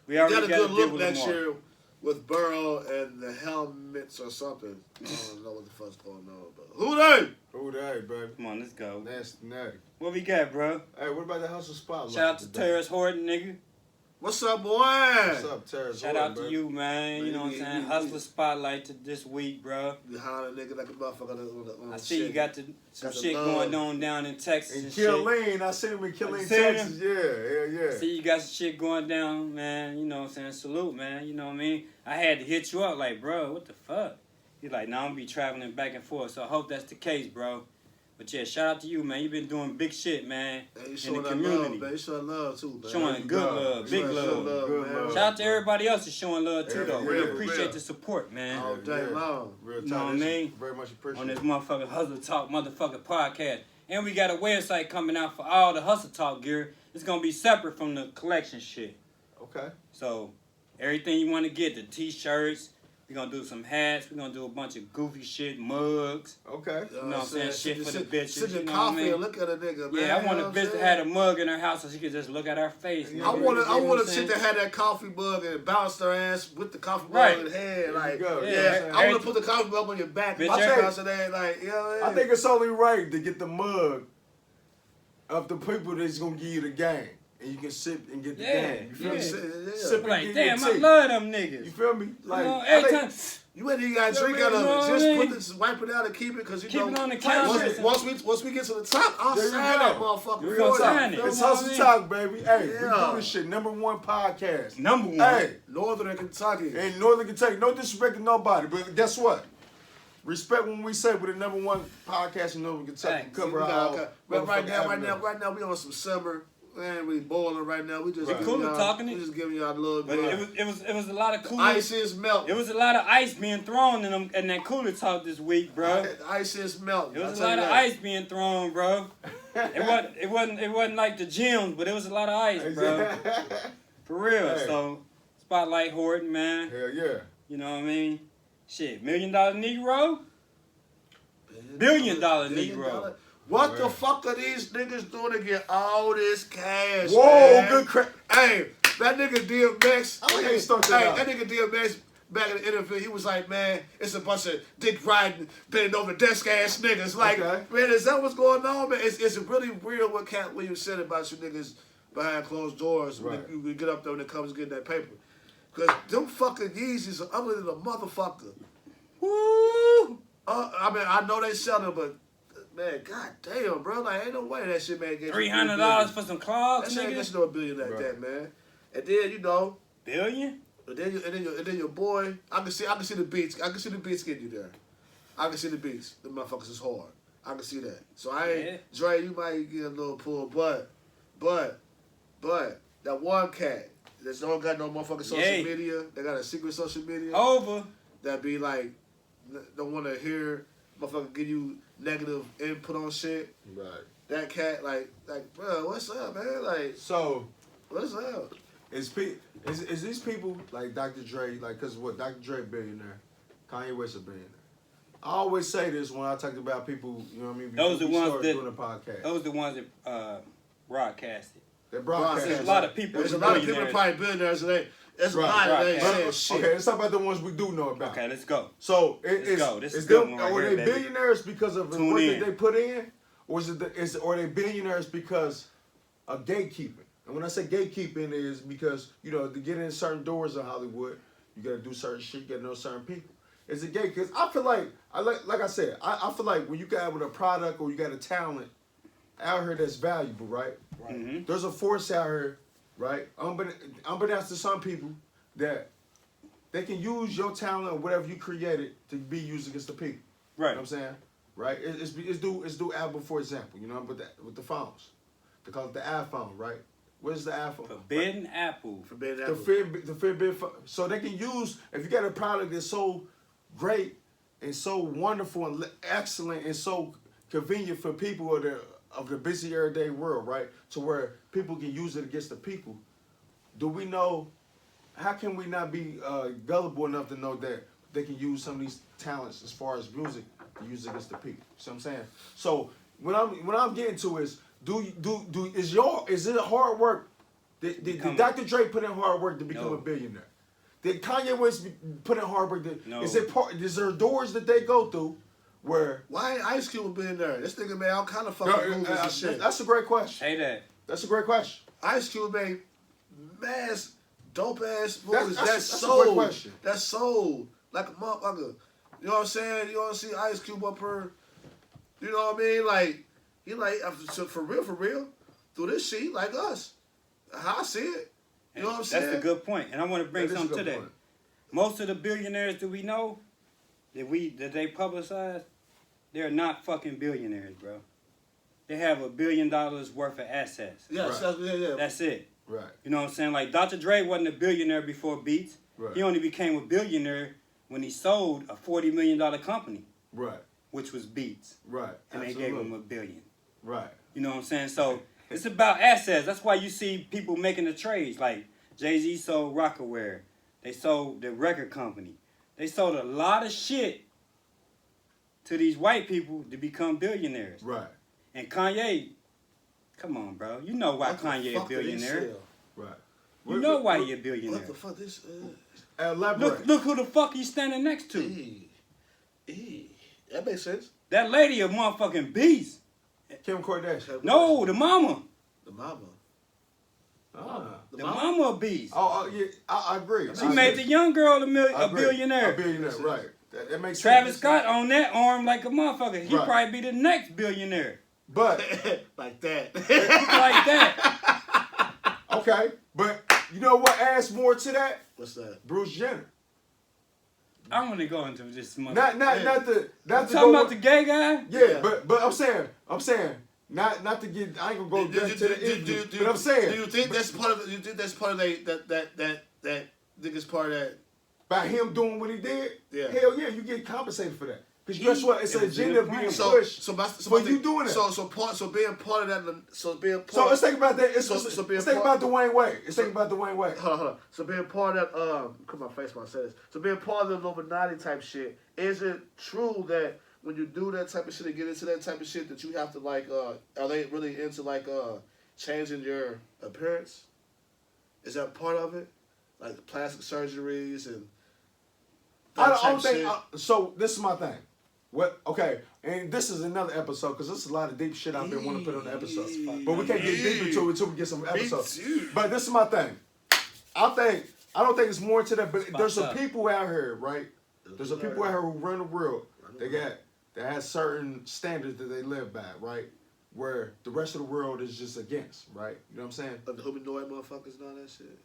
We already got a good to look deal with next Lamar. year with Burrow and the helmets or something. I don't know what the fuck's going on, but who they? Who they, baby? Come on, let's go. Nasty natty. What we got, bro? Hey, what about the hustle spotlight? Shout out to today? Terrence Horton, nigga. What's up, boy? What's up, Terrence? Shout out to you, man. You know what I'm saying? Hustler spotlight to this week, bro. You holler a nigga like a motherfucker on I the see shit. you got some Got the shit love. going on down in Texas In and shit. Killeen, I seen him in Killeen, You seen him? Texas. Yeah. See you got some shit going down, man. You know what I'm saying? Salute, man. You know what I mean? I had to hit you up like, bro, what the fuck? He's like, nah, I'm gonna be traveling back and forth. So I hope that's the case, bro. But yeah, shout out to you, man. You've been doing big shit, man. Hey, you in showing the that community. love, man. You showing love too, man. Showing good love, big Showing love. Good man. love. Shout out to everybody else that's showing love too, Yeah, though. yeah, We for appreciate real. the support, man. All day long. Real You know time. what I mean? Very much appreciated. On this motherfucking Hustle Talk motherfucking podcast. And we got a website coming out for all the Hustle Talk gear. It's gonna be separate from the collection shit. Okay. So everything you want to get, the t-shirts, we're gonna do some hats, we're gonna do a bunch of goofy shit, mugs. Okay. You know what I'm saying? Shit for the bitches. Sit You your know what I coffee mean? and look at a nigga, man. Yeah, I want You know a what bitch I'm that saying? had a mug in her house so she could just look at our face. Yeah, I nigga. want You know what a I'm chick saying? that had that coffee mug and bounced her ass with the coffee mug Right. in her head. There Like, you go. yeah, Yeah. I want to put the coffee mug on your back. Bitch, My I bounce her head, like, you know what I I mean? think it's only right to get the mug of the people that's gonna give you the game, and you can sip and get the Yeah, game. You feel yeah. me? Yeah. Sip and Like, get damn, your I tea. love them You niggas. feel me? Like, You know, I every think- time, You ain't even got to drink Yeah, out of man, you know it. what Just I mean? put this, wipe it out and keep it, because you Keep know. it on the counter. Once we get to the top, I'll There you sign go. that motherfucker. We for gonna you. sign it. It's You know what I Hustle mean? Talk, baby. Hey, we Yeah. do this shit. #1 podcast. number one. Hey, Northern Kentucky. in Northern Kentucky, no disrespect to nobody, but guess what? Respect when we say we're the #1 podcast in Northern Kentucky. Thanks. Cover We got- all. But right motherfucking now, we on some summer. We ain't really boiling right now. We just Right. giving Cooler y'all, talking we it. just giving y'all a little But bit. it was a lot of cooler. Ice is melting. It was a lot of ice being thrown in that cooler talk this week, bro. Ice is melting. It was I'll a tell lot you of that. ice being thrown, bro. It wasn't like the gyms, but it was a lot of ice, bro. For real. Hey. So spotlight Horton, man. Hell yeah. You know what I mean? Shit, $1 million Negro. Billion dollar Negro. What the Man. fuck are these niggas doing to get all this cash? Whoa, man? good crap. Hey, that nigga DMX. I like how you start that out. That nigga DMX back in the interview, he was like, man, it's a bunch of dick riding, bending over desk ass niggas. Like, Okay. man, is that what's going on, man? It's really weird what Cat Williams said about you niggas behind closed doors when Right. you get up there when it comes to getting that paper. Because them fucking Yeezys are ugly than a motherfucker. Woo! I mean, I know they sell them, but man, goddamn, bro, like ain't no way that shit man get $300 for some That clogs, shit ain't nigga. get you no billion like Right. that, man. And then you know, Billion? and then your boy, I can see the beats. I can see the beats getting you there. I can see the beats. The motherfuckers is hard. I can see that. So I ain't Yeah. Dre, you might get a little pull, but that one cat that don't got no motherfucking social Yay. media, they got a secret social media Over. that be like don't want to hear motherfucker give you negative input on shit. Right. That cat, like, bro, what's up, man? Like, So, what's up? is these people like Dr. Dre, like, because what, Dr. Dre billionaire, Kanye West a billionaire. I always say this when I talk about people, you know what I mean? Those before the we ones start that- doing a podcast. Those the ones that broadcasted. They broadcast. There's a lot of people. There's a who's lot of people billionaires. probably billionaires today. There's a Right, lot of right. they Right. saying shit. Okay, let's talk about the ones we do know about. Okay, let's go. So Let's go. This is is a good them, one right are here, they baby. billionaires because of the Tune work in. that they put in, or are they billionaires because of gatekeeping? And when I say gatekeeping is because, you know, to get in certain doors in Hollywood, you gotta do certain shit, you gotta know certain people. Is it gay? Because I feel like, like I said, I feel like when you got with a product or you got a talent out here that's valuable, right? Right. Mm-hmm. There's a force out here, right? Unbeknownst to some people, that they can use your talent or whatever you created to be used against the people. Right. You know what I'm saying? Right? It's do Apple, for example, you know, with the phones. They call it the iPhone, right? What is the iPhone? Forbidden Apple. Forbidden The Apple. Fitbit phone. So they can use, if you got a product that's so great and so wonderful and excellent and so convenient for people of the busy everyday world, right? To where people can use it against the people. Do we know, how can we not be gullible enough to know that they can use some of these talents as far as music to use against the people? See what I'm saying? So what I'm getting to is, is it hard work? Did Dr. Dre put in hard work to become a billionaire? Did Kanye West put in hard work? No. Is there doors that they go through where? Why ain't Ice Cube been there? This nigga made all kind of fucking movies and shit. That's a great question. Say that. That's a great question. Ice Cube made mass dope ass movies. That's a great question. That's sold like a motherfucker. You know what I'm saying? You want to see Ice Cube up here? You know what I mean? Like he like for real. Through this shit, he like us. How I see it. You know what I'm saying? That's a good point, and I want to bring something to that. Point. Most of the billionaires that we know, that they publicize, they're not fucking billionaires, bro. They have $1 billion worth of assets. Yes, Right. yeah. That's it. Right. You know what I'm saying? Like Dr. Dre wasn't a billionaire before Beats. Right. He only became a billionaire when he sold a $40 million company, Right. which was Beats, Right. and Absolutely. they gave him $1 billion. Right. You know what I'm saying? So it's about assets. That's why you see people making the trades. Like Jay-Z sold Rockaware. They sold the record company. They sold a lot of shit to these white people to become billionaires. Right. And Kanye, come on, bro. You know why What the Kanye a fuck did he billionaire. sell? Right. You know why he a billionaire. What the fuck this? Elaborate. Look who the fuck he's standing next to. That makes sense. That lady a motherfucking beast. Kim Kardashian. No, the mama. The mama. Ah. The mama a beast. Oh, yeah, I agree. She made the young girl a agree. billionaire. A billionaire, right. That makes Travis sense. Scott on that arm like a motherfucker. He'd Right. probably be the next billionaire. But, Like that. Like that. okay, but you know what adds more to that? What's that? Bruce Jenner. I'm gonna go into this motherfucker. Not talking go about the gay guy? Yeah, but I'm saying, not to get. I ain't gonna go back to the interview, but I'm saying. Do you think that's part of? You think that's part of that nigga's part of that? By him doing what he did, Yeah. hell yeah, you get compensated for that. Because guess what? It's an agenda being pushed for you doing it. So being part of that. So being part. So let's think about that. Let's being think about Dwayne Wade. Let's think about Dwayne Wade. Hold on. So being part of that, come on, face when I say this. So being part of the Illuminati type shit, is it true that when you do that type of shit and get into that type of shit that you have to like, are they really into like changing your appearance? Is that part of it? Like plastic surgeries and I don't think. So this is my thing. What? Okay, and this is another episode because this is a lot of deep shit I've been wanting to put on the episode. But we can't get deep into it until we get some episodes. But this is my thing. I don't think it's more to that. But there's some people out here, right? There's some people out here who run the world. That has certain standards that they live by, right? Where the rest of the world is just against, right? You know what I'm saying? the humanoid motherfuckers and all that shit.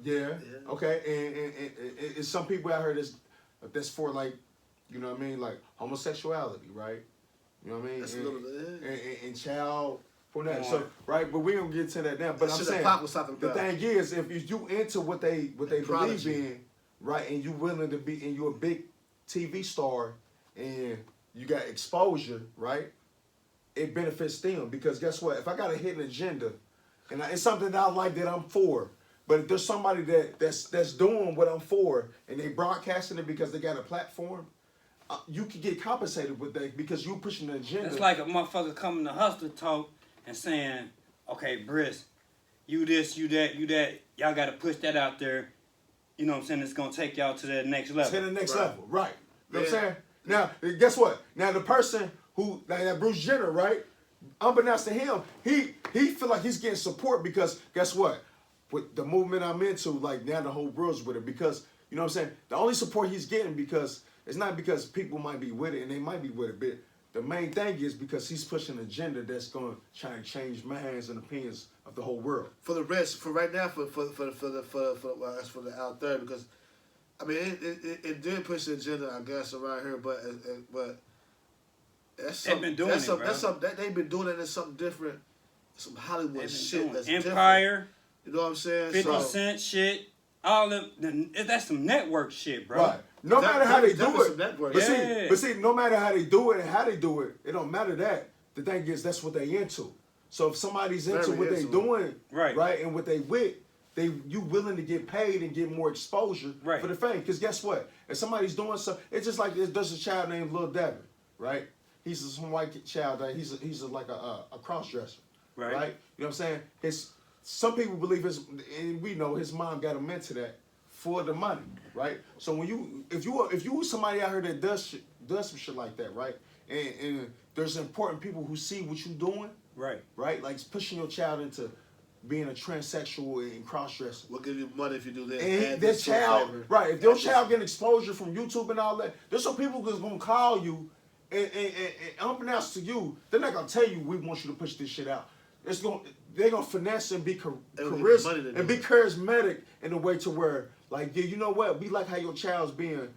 Yeah. Okay. And it's some people out here that's for like, you know what I mean, like homosexuality, right? You know what I mean? That's a little bit. And child for that. So right, but we don't get to that now. But I'm Shit saying that Pop was talking the about. thing is, if you into what they believe Prodigy. in, right, and you willing to be, and you're a big TV star, and you got exposure, right? It benefits them because guess what? If I got a hidden agenda, and it's something that I like that I'm for. But if there's somebody that's doing what I'm for, and they broadcasting it because they got a platform, you can get compensated with that because you pushing the agenda. It's like a motherfucker coming to Hustler Talk and saying, okay, Briss, you this, you that, y'all got to push that out there. You know what I'm saying? It's going to take y'all to that next level. To the next level, right. You know what I'm saying? Now, guess what? Now, the person who like that Bruce Jenner, right? Unbeknownst to him, he feel like he's getting support because guess what? With the movement I'm into, like now the whole world's with it because you know what I'm saying. The only support he's getting because it's not because people might be with it and they might be with it, but the main thing is because he's pushing an agenda that's going to try and change minds and opinions of the whole world. For the rest, for right now, for the out there, because I mean it did push the agenda, I guess, around here, but that's something, they've been doing that's it, something, bro. that's something that they've been doing it. It's something different, some Hollywood shit that's Empire, different. You know what I'm saying? 50 Cent shit, all of that's some network shit, bro. Right. No matter how they do it, but see, no matter how they do it and how they do it, it don't matter that. The thing is, that's what they into. So if somebody's into what they doing, right, and what they with, you willing to get paid and get more exposure for the fame. Because guess what? If somebody's doing something, it's just like there's a child named Lil Devin, right? He's some white child that he's like a cross dresser, right? You know what I'm saying? Some people believe and we know his mom got him into that for the money, right? So if you were somebody out here that does some shit like that, right? And there's important people who see what you doing, right? Like it's pushing your child into being a transsexual and cross-dresser. We'll give you money if you do that. And that child, right? If your child getting exposure from YouTube and all that, there's some people that's gonna call you and unbeknownst to you, they're not gonna tell you we want you to push this shit out. They're gonna finesse and be charismatic and be charismatic in a way to where, like, yeah, you know what? We like how your child's being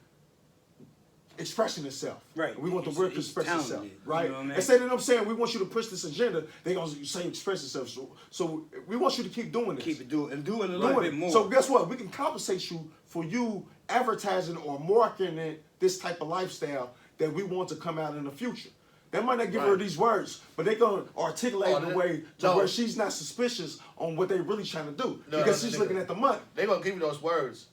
expressing itself. Right. And we want the word to express itself. Right. You know what I mean? Instead of them saying we want you to push this agenda, they gonna say express itself. So we want you to keep doing this. Keep it doing and doing a little bit more. So guess what? We can compensate you for you advertising or marketing this type of lifestyle that we want to come out in the future. They might not give her these words, but they're going to articulate in a way to where she's not suspicious on what they're really trying to do. Because she's looking at the money. They're going to give you those words.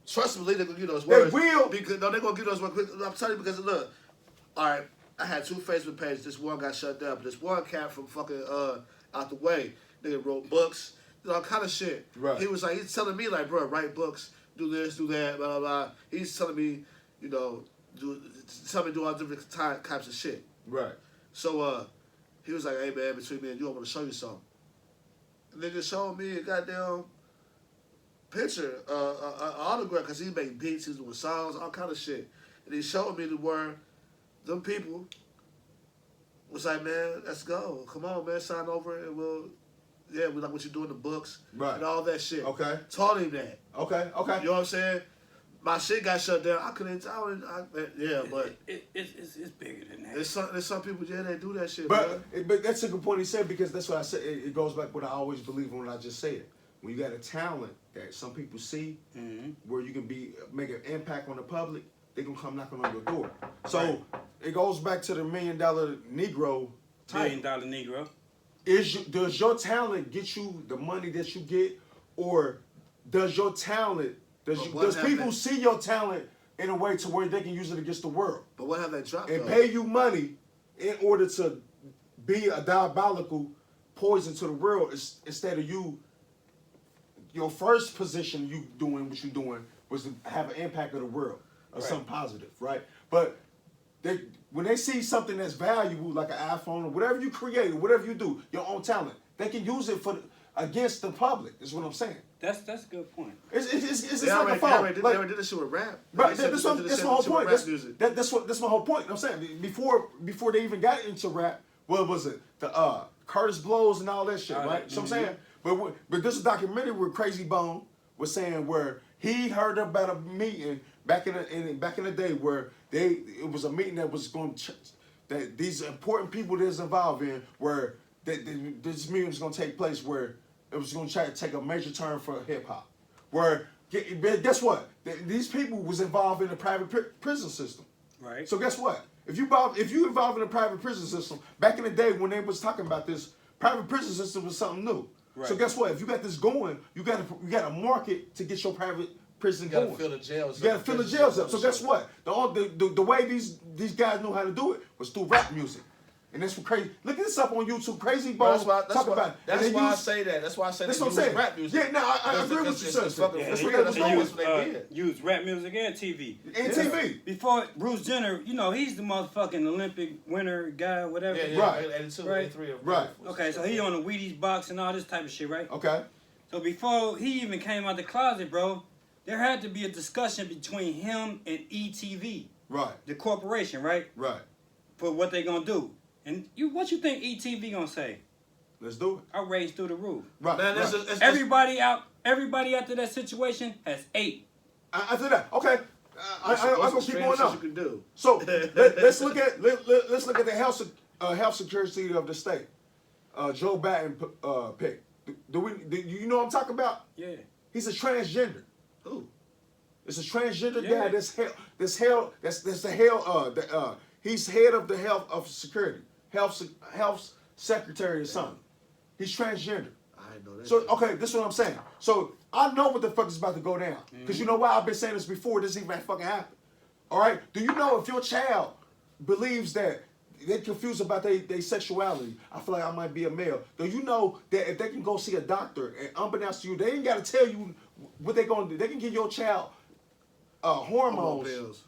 Trust me, they're going to give you those words. They will. Because, they're going to give you those words. I'm telling you because, look, all right, I had 2 Facebook pages. This one got shut down, but this one cat from fucking out the way, nigga wrote books, all kind of shit. Right. He was like, he's telling me, like, bro, write books, do this, do that, blah, blah, blah. He's telling me, you know, do all different types of shit. Right. So he was like, hey man, between me and you, I want to show you something. And they just showed me a goddamn picture, an autograph, because he made beats, he was doing songs, all kind of shit. And he showed me the word, them people was like, man, let's go. Come on, man, sign over and we like what you do in the books and all that shit. Okay. Told him that. Okay. You know what I'm saying? My shit got shut down. I couldn't tell it. But it's bigger than that. There's some people, they do that shit. But that's a good point he said, because that's what I said. It goes back to what I always believe in when I just said. When you got a talent that some people see, where you can make an impact on the public, they're gonna come knocking on your door. So it goes back to the $1 Million Negro type. $1 Million Negro. Does your talent get you the money that you get, or does your talent does people see your talent in a way to where they can use it against the world? But what have they dropped? And pay you money in order to be a diabolical poison to the world instead of your first position you doing what you doing was to have an impact of the world or something positive, right? But when they see something that's valuable, like an iPhone or whatever you create or whatever you do, your own talent, they can use it against the public. Is what I'm saying. That's a good point. It's like a phone. They already did this shit with rap. Right, that's my whole point. That's my whole point. I'm saying before they even got into rap, what was it? The Curtis Blows and all that shit, right? So I'm saying, but this is a documentary where Crazy Bone was saying where he heard about a meeting back in the day where it was a meeting that was going to that these important people that's involved in where this meeting was going to take place where it was going to try to take a major turn for hip hop. Where guess what? These people was involved in the private prison system. Right. So guess what? If you involved in the private prison system back in the day when they was talking about this, private prison system was something new. Right. So guess what? If you got this going, you got a market to get your private prison going. You got to fill the jails. You got to fill the jails up. So guess what? The way these guys knew how to do it was through rap music. And that's what crazy. Look at this up on YouTube. Crazy Bro, Bones talk about it. That's why I say that. That's why I say that's they what I'm use saying. rap music. Yeah, no, I agree with you, son. That's what they did. Use rap music and TV. And TV. Before Bruce Jenner, you know, he's the motherfucking Olympic winner guy, whatever. Yeah, Right. 82, Right. 83. Right. Okay, so he on the Wheaties box and all this type of shit, right? Okay. So before he even came out the closet, bro, there had to be a discussion between him and ETV, Right. the corporation, right? Right. For what they gonna do. And what you think ETV gonna say? Let's do it. Outrage through the roof. Right. Man, right. Everybody after that situation has ate. After that, okay. I'm gonna keep going on. You can do. So let's look at the health security of the state. Joe Biden pick. Do you know what I'm talking about? Yeah. He's a transgender. Who? It's a transgender Yeah. guy. He's head of the health secretary or something. He's transgender. I didn't know that. So okay, this is what I'm saying. So I know what the fuck is about to go down. Because you know why? I've been saying this before. This even fucking happened. All right. Do you know if your child believes that they're confused about their sexuality? I feel like I might be a male. Do you know that if they can go see a doctor and unbeknownst to you, they ain't got to tell you what they're gonna do. They can give your child hormone pills.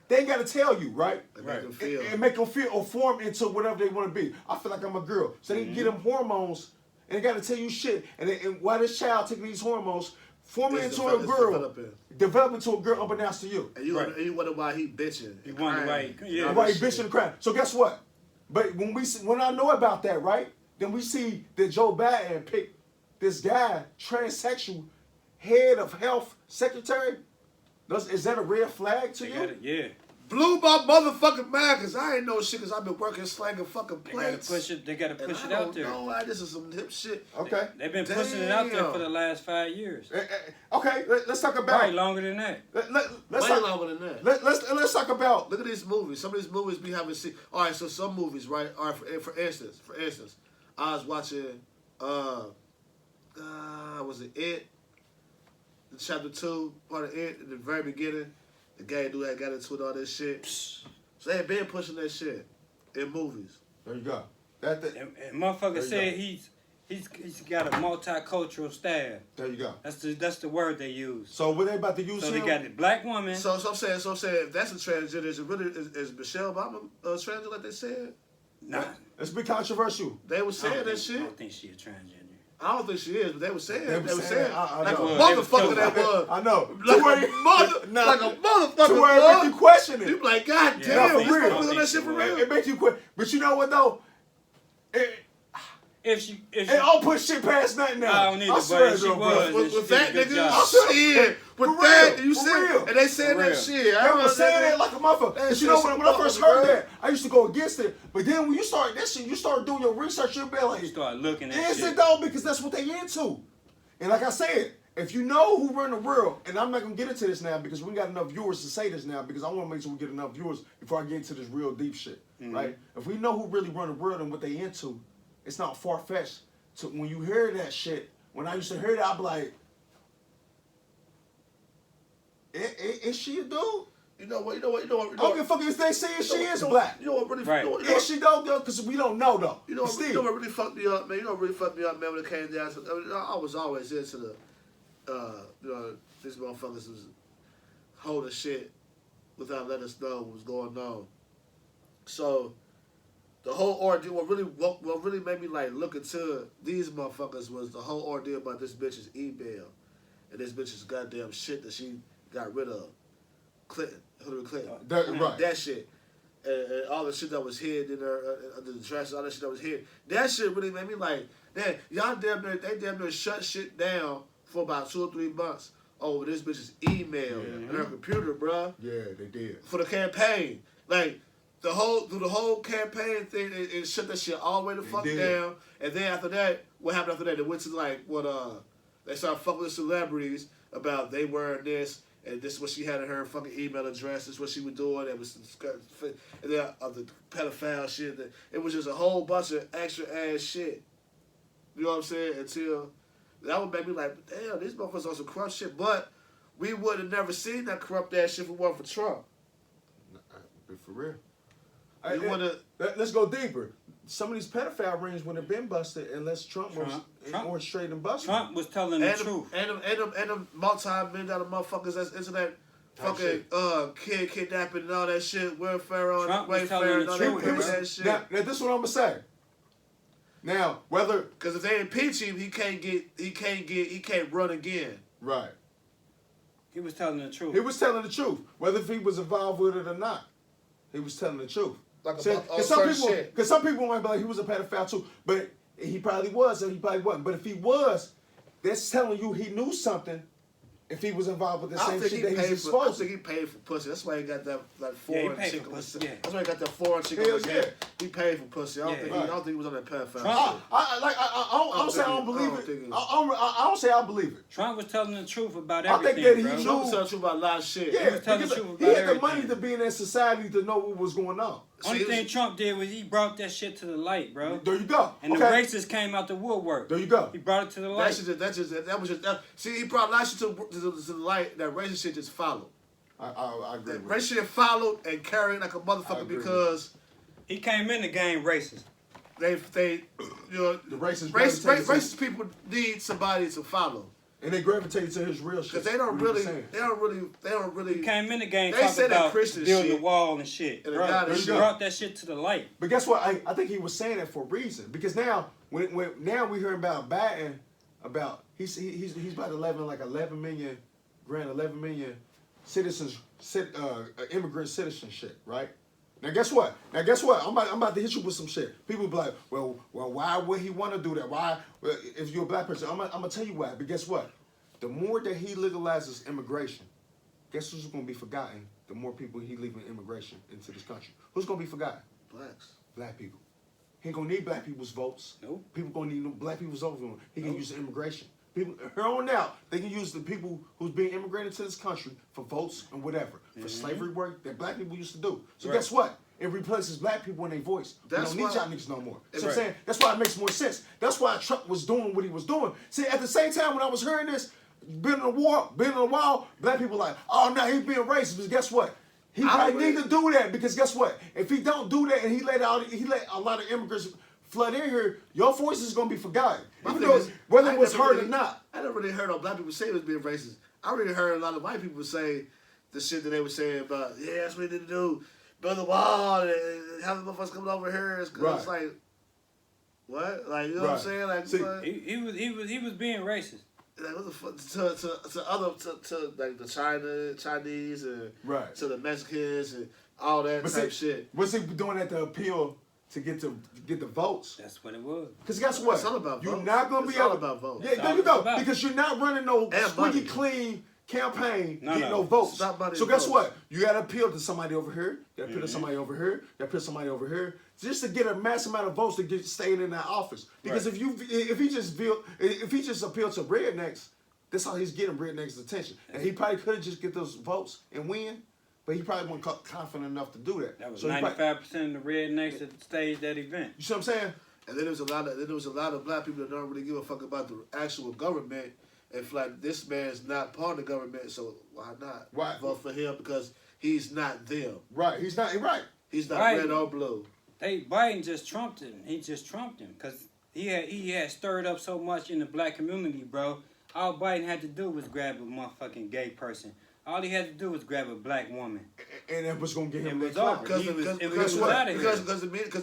They ain't got to tell you, right? And make them feel or form into whatever they want to be. I feel like I'm a girl, so they can get them hormones, and they got to tell you shit. And while this child taking these hormones, forming into a girl, developing into a girl unbeknownst to you. And you wonder why he bitching. You wonder why he bitching and crying. So guess what? But when I know about that, right? Then we see that Joe Biden picked this guy, transsexual, head of health secretary. Is that a red flag to you? Yeah. Blew my motherfucking mind because I ain't know shit because I've been working slanging fucking plates. They gotta push it out there. No, this is some hip shit. Okay. They've been pushing it out there for the last 5 years. Okay, let's talk about. Probably longer than that. Let's Way talk, longer than that. Let's talk about. Look at these movies. Some of these movies we haven't seen. All right, so some movies, right? All right, for instance, I was watching. Was it It? Chapter 2, part of It, in the very beginning. The gay dude that got into it, all this shit. So they been pushing that shit in movies. There you go. And motherfucker said he's got a multicultural staff. There you go. That's the word they use. So what they about to use? So they got the black woman. So I'm saying, if that's a transgender, is Michelle Obama transgender like they said? Nah. It's been controversial. They were saying that shit. I don't think she a transgender. I don't think she is, but they were saying like I a know. motherfucker that was. I know. Like a motherfucker. To where it makes you question it. You be like, God Yeah, damn, for you real. doing that shit for real? It makes you quit. But you know what though? If she I'll put shit past nothing now. I don't need to, swear, but she bro, was. bro. With that nigga, I said, shit. With for that, real, you for said, real. and they saying For that real. shit. They was saying that like a motherfucker. That But you know shit when I first some heard bro. that, I used to go against it. But then when you start that shit, you start doing your research, you'll be like, You start looking at is shit. it though? Because that's what they into. And like I said, if you know who run the world, and I'm not gonna get into this now because we got enough viewers to say this now because I want to make sure we get enough viewers before I get into this real deep shit, right? If we know who really run the world and what they into, it's not far fetched. So when you hear that shit, when I used to hear that, I'd be like, is she a dude? You know what? I don't give a fuck if they say she is black. You know what really? Right. Is she though? Because we don't know though. You know what really fucked me up, man? You know what really fucked me up, man, when it came down to... I was always into the... these motherfuckers was holding shit without letting us know what was going on. So, the whole ordeal, what really made me, like, look into these motherfuckers was the whole ordeal about this bitch's email. And this bitch's goddamn shit that she got rid of. Hillary Clinton. Right. That shit. And all the shit that was hid in her, under the trash, all that shit that was hid. That shit really made me like, man, they damn near shut shit down for about 2 or 3 months over this bitch's email and her computer, bruh. Yeah, they did. For the campaign. Like, through the whole campaign thing, it shut that shit all the way the fuck down. And then after that, what happened after that? They went to like, they started fucking with celebrities about they wearing this. And this is what she had in her fucking email address. This is what she was doing. It was some, and then of the pedophile shit. It was just a whole bunch of extra ass shit. You know what I'm saying? Until that would make me like, damn, these motherfuckers on some corrupt shit. But we would have never seen that corrupt ass shit if it wasn't for Trump. For real. Let's go deeper. Some of these pedophile rings would have been busted unless Trump was orchestrating and busting. Trump was telling the truth. And the multi-million dollar motherfuckers that's into that fucking kid kidnapping and all that shit, welfare and all that shit. Now, this is what I'm gonna say. Now, whether because if they impeach him, he can't run again. Right. He was telling the truth. He was telling the truth, whether if he was involved with it or not. He was telling the truth. Because some people might be like he was a pedophile too, but he probably was, or he probably wasn't. But if he was, that's telling you he knew something. If he was involved with the same shit that he's exposed. I think he paid for pussy. That's why he got that foreign chick. That's why he got that foreign chick. He paid for pussy. I don't think he was on that pedophile. I don't say I don't believe it. I don't say I believe it. Trump was telling the truth about everything. I think that he knew. Trump was telling the truth about a lot of shit. Yeah, he was telling the truth about he had everything. the money to be in that society to know what was going on. Only thing Trump did was he brought that shit to the light, bro. There you go. And the racists came out the woodwork. There you go. He brought it to the light. See, he brought that shit to the light. That racist shit just followed. I agree. That racist shit followed and carried like a motherfucker because he came in the game racist. The racist people need somebody to follow. And they gravitated to his real shit. Because they don't really. He came in the game they talking about Christian building shit. a wall and shit. And he brought that shit to the light. But guess what? I think he was saying that for a reason. Because now, now we hear about Biden, about he's about 11 million citizens, immigrant citizenship, right? Now guess what? I'm about to hit you with some shit. People be like, well, why would he want to do that? Why? If you're a black person, I'm gonna tell you why. But guess what? The more that he legalizes immigration, guess who's gonna be forgotten? The more people he leaving immigration into this country. Who's gonna be forgotten? Blacks. Black people. He ain't gonna need black people's votes. Nope. People gonna need black people's votes. He can use the immigration. People, here on out, they can use the people who's being immigrated to this country for votes and whatever. For slavery work that black people used to do. So guess what? It replaces black people in their voice. We don't need y'all niggas no more. So I'm saying, that's why it makes more sense. That's why Trump was doing what he was doing. See, at the same time when I was hearing this, been in a while, black people like, oh no, he's being racist. But guess what? He probably need to do that because guess what? If he don't do that and he let a lot of immigrants flood in here, your voice is gonna be forgotten. Whether it was heard or not. I never really heard all black people say it was being racist. I really heard a lot of white people say the shit that they were saying about, yeah, that's what we need to do. Build a wall and have the motherfuckers coming over here. It's like, what? Like, you know what I'm saying? Like, he was being racist. Like, what the fuck? To like the Chinese and to the Mexicans and all that type shit. Was he doing that to appeal to get the votes? That's what it was. Because guess what? It's all about you're votes. not gonna be able about votes. Yeah, there you go. Because you're not running no squeaky clean campaign, get no votes. So guess what? You gotta appeal to somebody over here. You gotta appeal to somebody over here. You gotta appeal to somebody over here, just to get a mass amount of votes to get staying in that office. Because if he just appealed to rednecks, that's how he's getting rednecks' attention. And he probably could have just get those votes and win, but he probably wasn't confident enough to do that. That was 95% of the rednecks that staged that event. You see what I'm saying? And then there was a lot of black people that don't really give a fuck about the actual government. And like, this man's not part of the government, so why not vote for him? Because he's not them. Right. He's not He's not red or blue. Biden just trumped him. He just trumped him because he had stirred up so much in the black community, bro. All Biden had to do was grab a motherfucking gay person. All he had to do was grab a black woman. And that was going to get him that clout. Because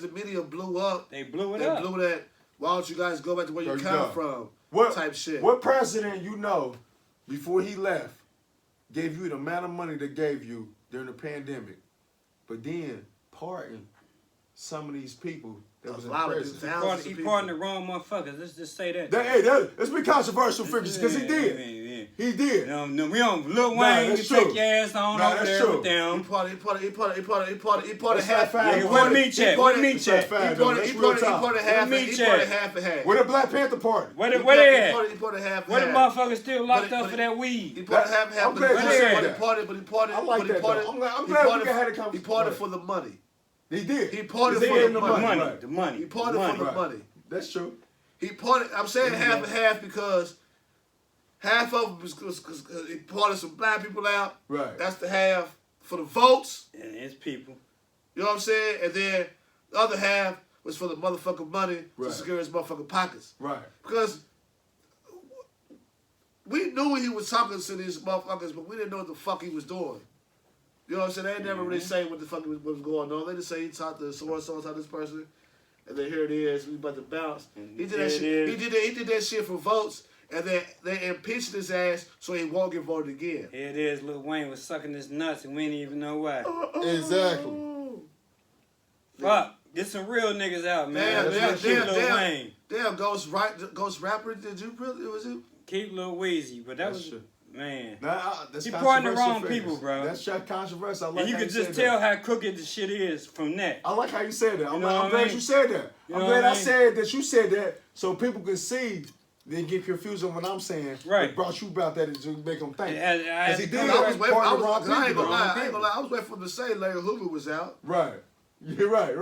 the media blew up. They blew it up. They blew that, why don't you guys go back to where you come from? Type shit. What president you know, before he left, gave you the amount of money they gave you during the pandemic, but then pardoned some of these people that was in prison? He pardoned the wrong motherfuckers. Let's just say that. Let's be controversial figures because he did. He did. No, we don't. Lil Wayne, you take your ass on over there with them. He parted half. What meat check? What meat check? He parted half and half. Where the Black Panther Party? Where they at? He parted half. Where the motherfuckers still locked up for that weed? He parted half. But he parted. I like that. I'm glad we can have a conversation. He parted for the money. He did. He parted for the money. The money. He parted for the money. That's true. He parted. I'm saying half and half because half of it was because he parted some black people out. Right. That's the half for the votes. And his people. You know what I'm saying? And then the other half was for the motherfucking money Right. to secure his motherfucking pockets. Right. Because we knew he was talking to these motherfuckers, but we didn't know what the fuck he was doing. You know what I'm saying? They never really say what the fuck was going on. They just say he talked to so-and-so, talked to this person, and then here it is, we about to bounce. He did that shit. He did that shit for votes, and then they impeached his ass so he won't get voted again. Here it is, Lil Wayne was sucking his nuts and we didn't even know why. Exactly. Fuck, get some real niggas out, man. Keep Lil Wayne. Damn, Ghost Rapper, did you really, was it? Keep Lil Weezy, but that was, true. man. That's He brought in the wrong controversial people, bro. That's controversial. I like And you how could just said tell that. how crooked the shit is from that. I like how you said that. I'm know what I glad mean? you said that. You I'm know glad what I I mean? said that you said that so people can see. They get confused on what I'm saying. Right. It brought you about that to make them think. I he did did. I was waiting. Part I of the wrong ain't people, gonna lie. though. I ain't gonna lie. I was waiting for him to say Larry Hoover was out. Right. You're right.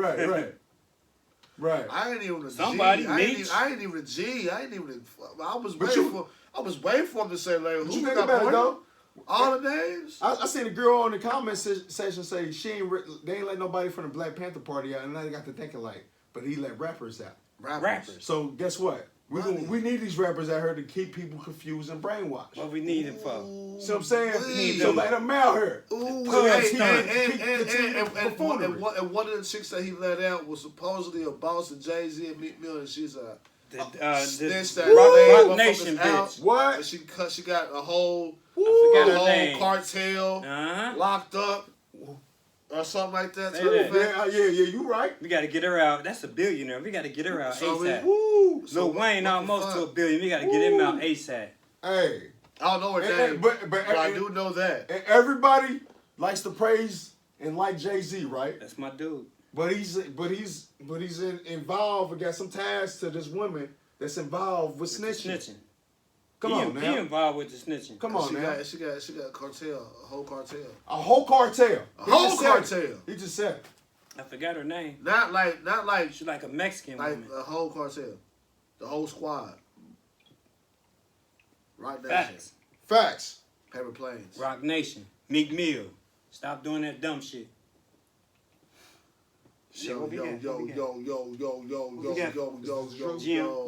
Right. I ain't even a G. Somebody, I ain't Meech. even a G. I ain't even. I was But waiting you- for. I was waiting for him to say Larry But Hoover. you think got about it pointed. though. All the names. I seen a girl on the comment section say she ain't they ain't let nobody from the Black Panther Party out, and then they got to thinking like, but he let rappers out. Rappers. So guess what? We need these rappers out here to keep people confused and brainwashed. What we need it for. See what I'm saying? Please. So let them out here. Ooh, Cause and one of the chicks that he let out was supposedly a boss of Jay-Z and Meek Mill, and she's a snitch that Rock Nation out. bitch. What? And she got a whole forgot her name. cartel Uh-huh. locked up or something like that. Say to the that. effect. Yeah, you right. We got to get her out. That's a billionaire. We got to get her out So ASAP. Woo. Lil Wayne what the almost to a fuck? billion. We got to get him out ASAP. Hey. I don't know her And- name, but but I do know that. And everybody likes to praise and like Jay-Z, right? That's my dude. But he's involved and got some ties to this woman that's involved with snitching. Come on, He now. involved with the snitching. Come on, now. She got a cartel, a whole cartel. A whole cartel. A He whole just said it. cartel. He just said it. I forgot her name. Not like She's like a Mexican like woman. a whole cartel, the whole squad. Rock Nation, Facts. Facts. Paper Planes. Rock Nation. Meek Mill. Stop doing that dumb shit. Yo, Jim, yo.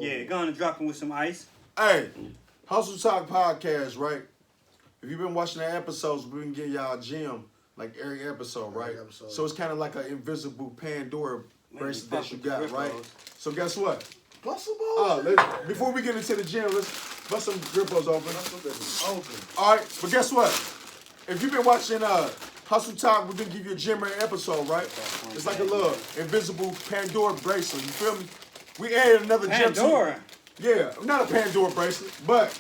yeah, go on and drop him with some ice. Hey, Hustle Talk Podcast, right? If you've been watching the episodes, we've been getting y'all a gym like every episode, right? Every episode. So it's kind of like an invisible Pandora bracelet that you fuck with got, the right? Grippos. So guess what? Bust them Before we get into the gym, let's bust some grippos open. open. All right, but guess what? If you've been watching Hustle Talk, we're gonna give you a gym every episode, right? It's like a little invisible Pandora bracelet. You feel me? We added another gem. Pandora. Yeah, not a Pandora bracelet, but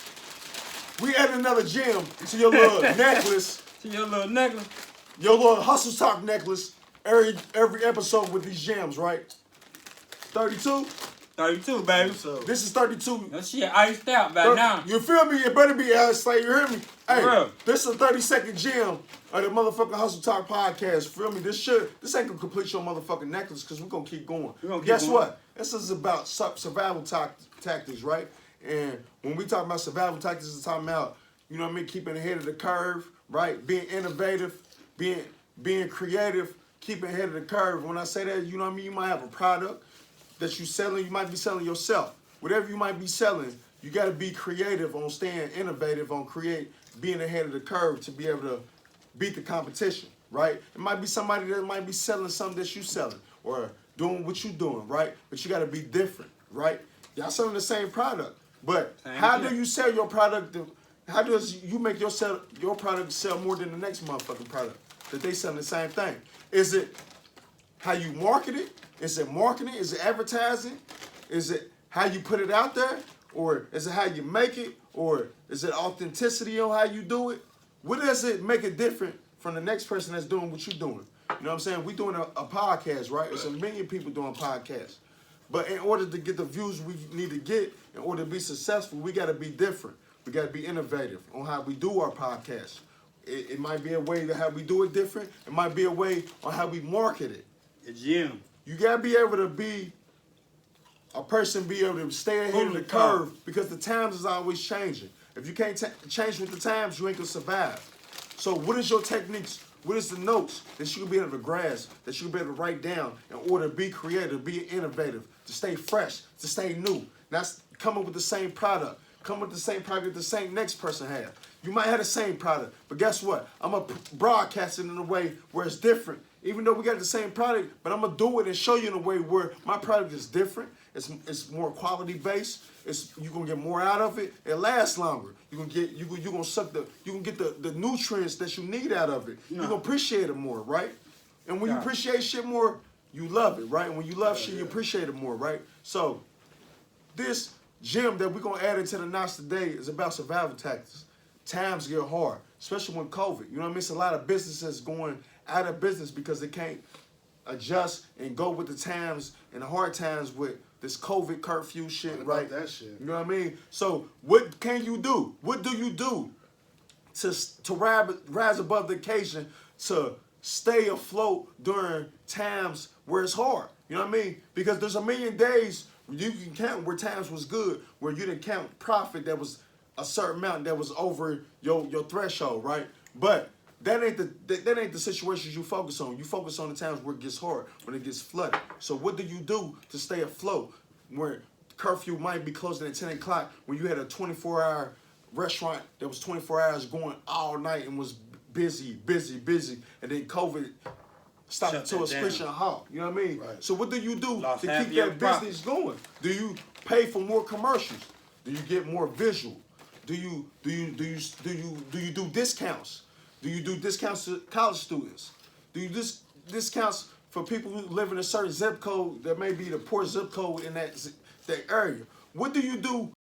we added another gem to your little necklace, To your little necklace. your little Hustle Talk necklace. Every episode with these gems, right? 32. 32, baby. So This is 32. That shit iced out by now. You feel me? It better be like you hear me. Hey, Real. this is a 30-second gem of the motherfucking Hustle Talk podcast. Feel me? This ain't gonna complete your motherfucking necklace because we're gonna keep going. gonna keep Guess going. what? This is about survival tactics, right? And when we talk about survival tactics, it's talking about, you know what I mean, keeping ahead of the curve, right? Being innovative, being creative, keeping ahead of the curve. When I say that, you know what I mean, you might have a product that you selling, you might be selling yourself. Whatever you might be selling, you got to be creative on staying innovative, on being ahead of the curve to be able to beat the competition, right? It might be somebody that might be selling something that you selling or doing what you doing, right? But you got to be different, right? Y'all selling the same product, but how do you sell your product? How does you make your product sell more than the next motherfucking product that they selling the same thing? Is it how you market it? Is it marketing? Is it advertising? Is it how you put it out there? Or is it how you make it? Or is it authenticity on how you do it? What does it make it different from the next person that's doing what you're doing? You know what I'm saying? We're doing a podcast, right? There's a million people doing podcasts. But in order to get the views we need to get, in order to be successful, we got to be different. We got to be innovative on how we do our podcast. It might be a way to how we do it different. It might be a way on how we market it. The gym. You gotta be able to be a person, be able to stay ahead of the curve because the times is always changing. If you can't change with the times, you ain't gonna survive. So what is your techniques What is the notes that you can be able to grasp, that you can be able to write down in order to be creative, be innovative, to stay fresh, to stay new? Not coming with the same product, come with the same product the same next person have. You might have the same product, but guess what? I'm going to broadcast it in a way where it's different. Even though we got the same product, but I'm going to do it and show you in a way where my product is different. It's more quality based. You're going to get more out of it. It lasts longer. You're going to get the nutrients that you need out of it. You're going to appreciate it more, right? And when you appreciate shit more, you love it, right? And when you love shit, you appreciate it more, right? So this gem that we're going to add into the knots today is about survival tactics. Times get hard, especially when COVID. You know what I mean? It's a lot of businesses going out of business because they can't adjust and go with the times and the hard times with this COVID curfew shit, right? That shit. You know what I mean? So what can you do? What do you do to rise above the occasion, to stay afloat during times where it's hard? You know what I mean? Because there's a million days you can count where times was good, where you didn't count profit that was a certain amount that was over your threshold, right? But that ain't the situations you focus on. You focus on the times where it gets hard, when it gets flooded. So what do you do to stay afloat where curfew might be closing at 10 o'clock, when you had a 24-hour restaurant that was 24 hours going all night and was busy, and then COVID stopped it to a screeching halt. You know what I mean? Right. So what do you do Lost to half keep your that profit. business going? Do you pay for more commercials? Do you get more visual? Do you do discounts? Do you do discounts to college students? Do you discounts for people who live in a certain zip code that may be the poor zip code in that area? What do you do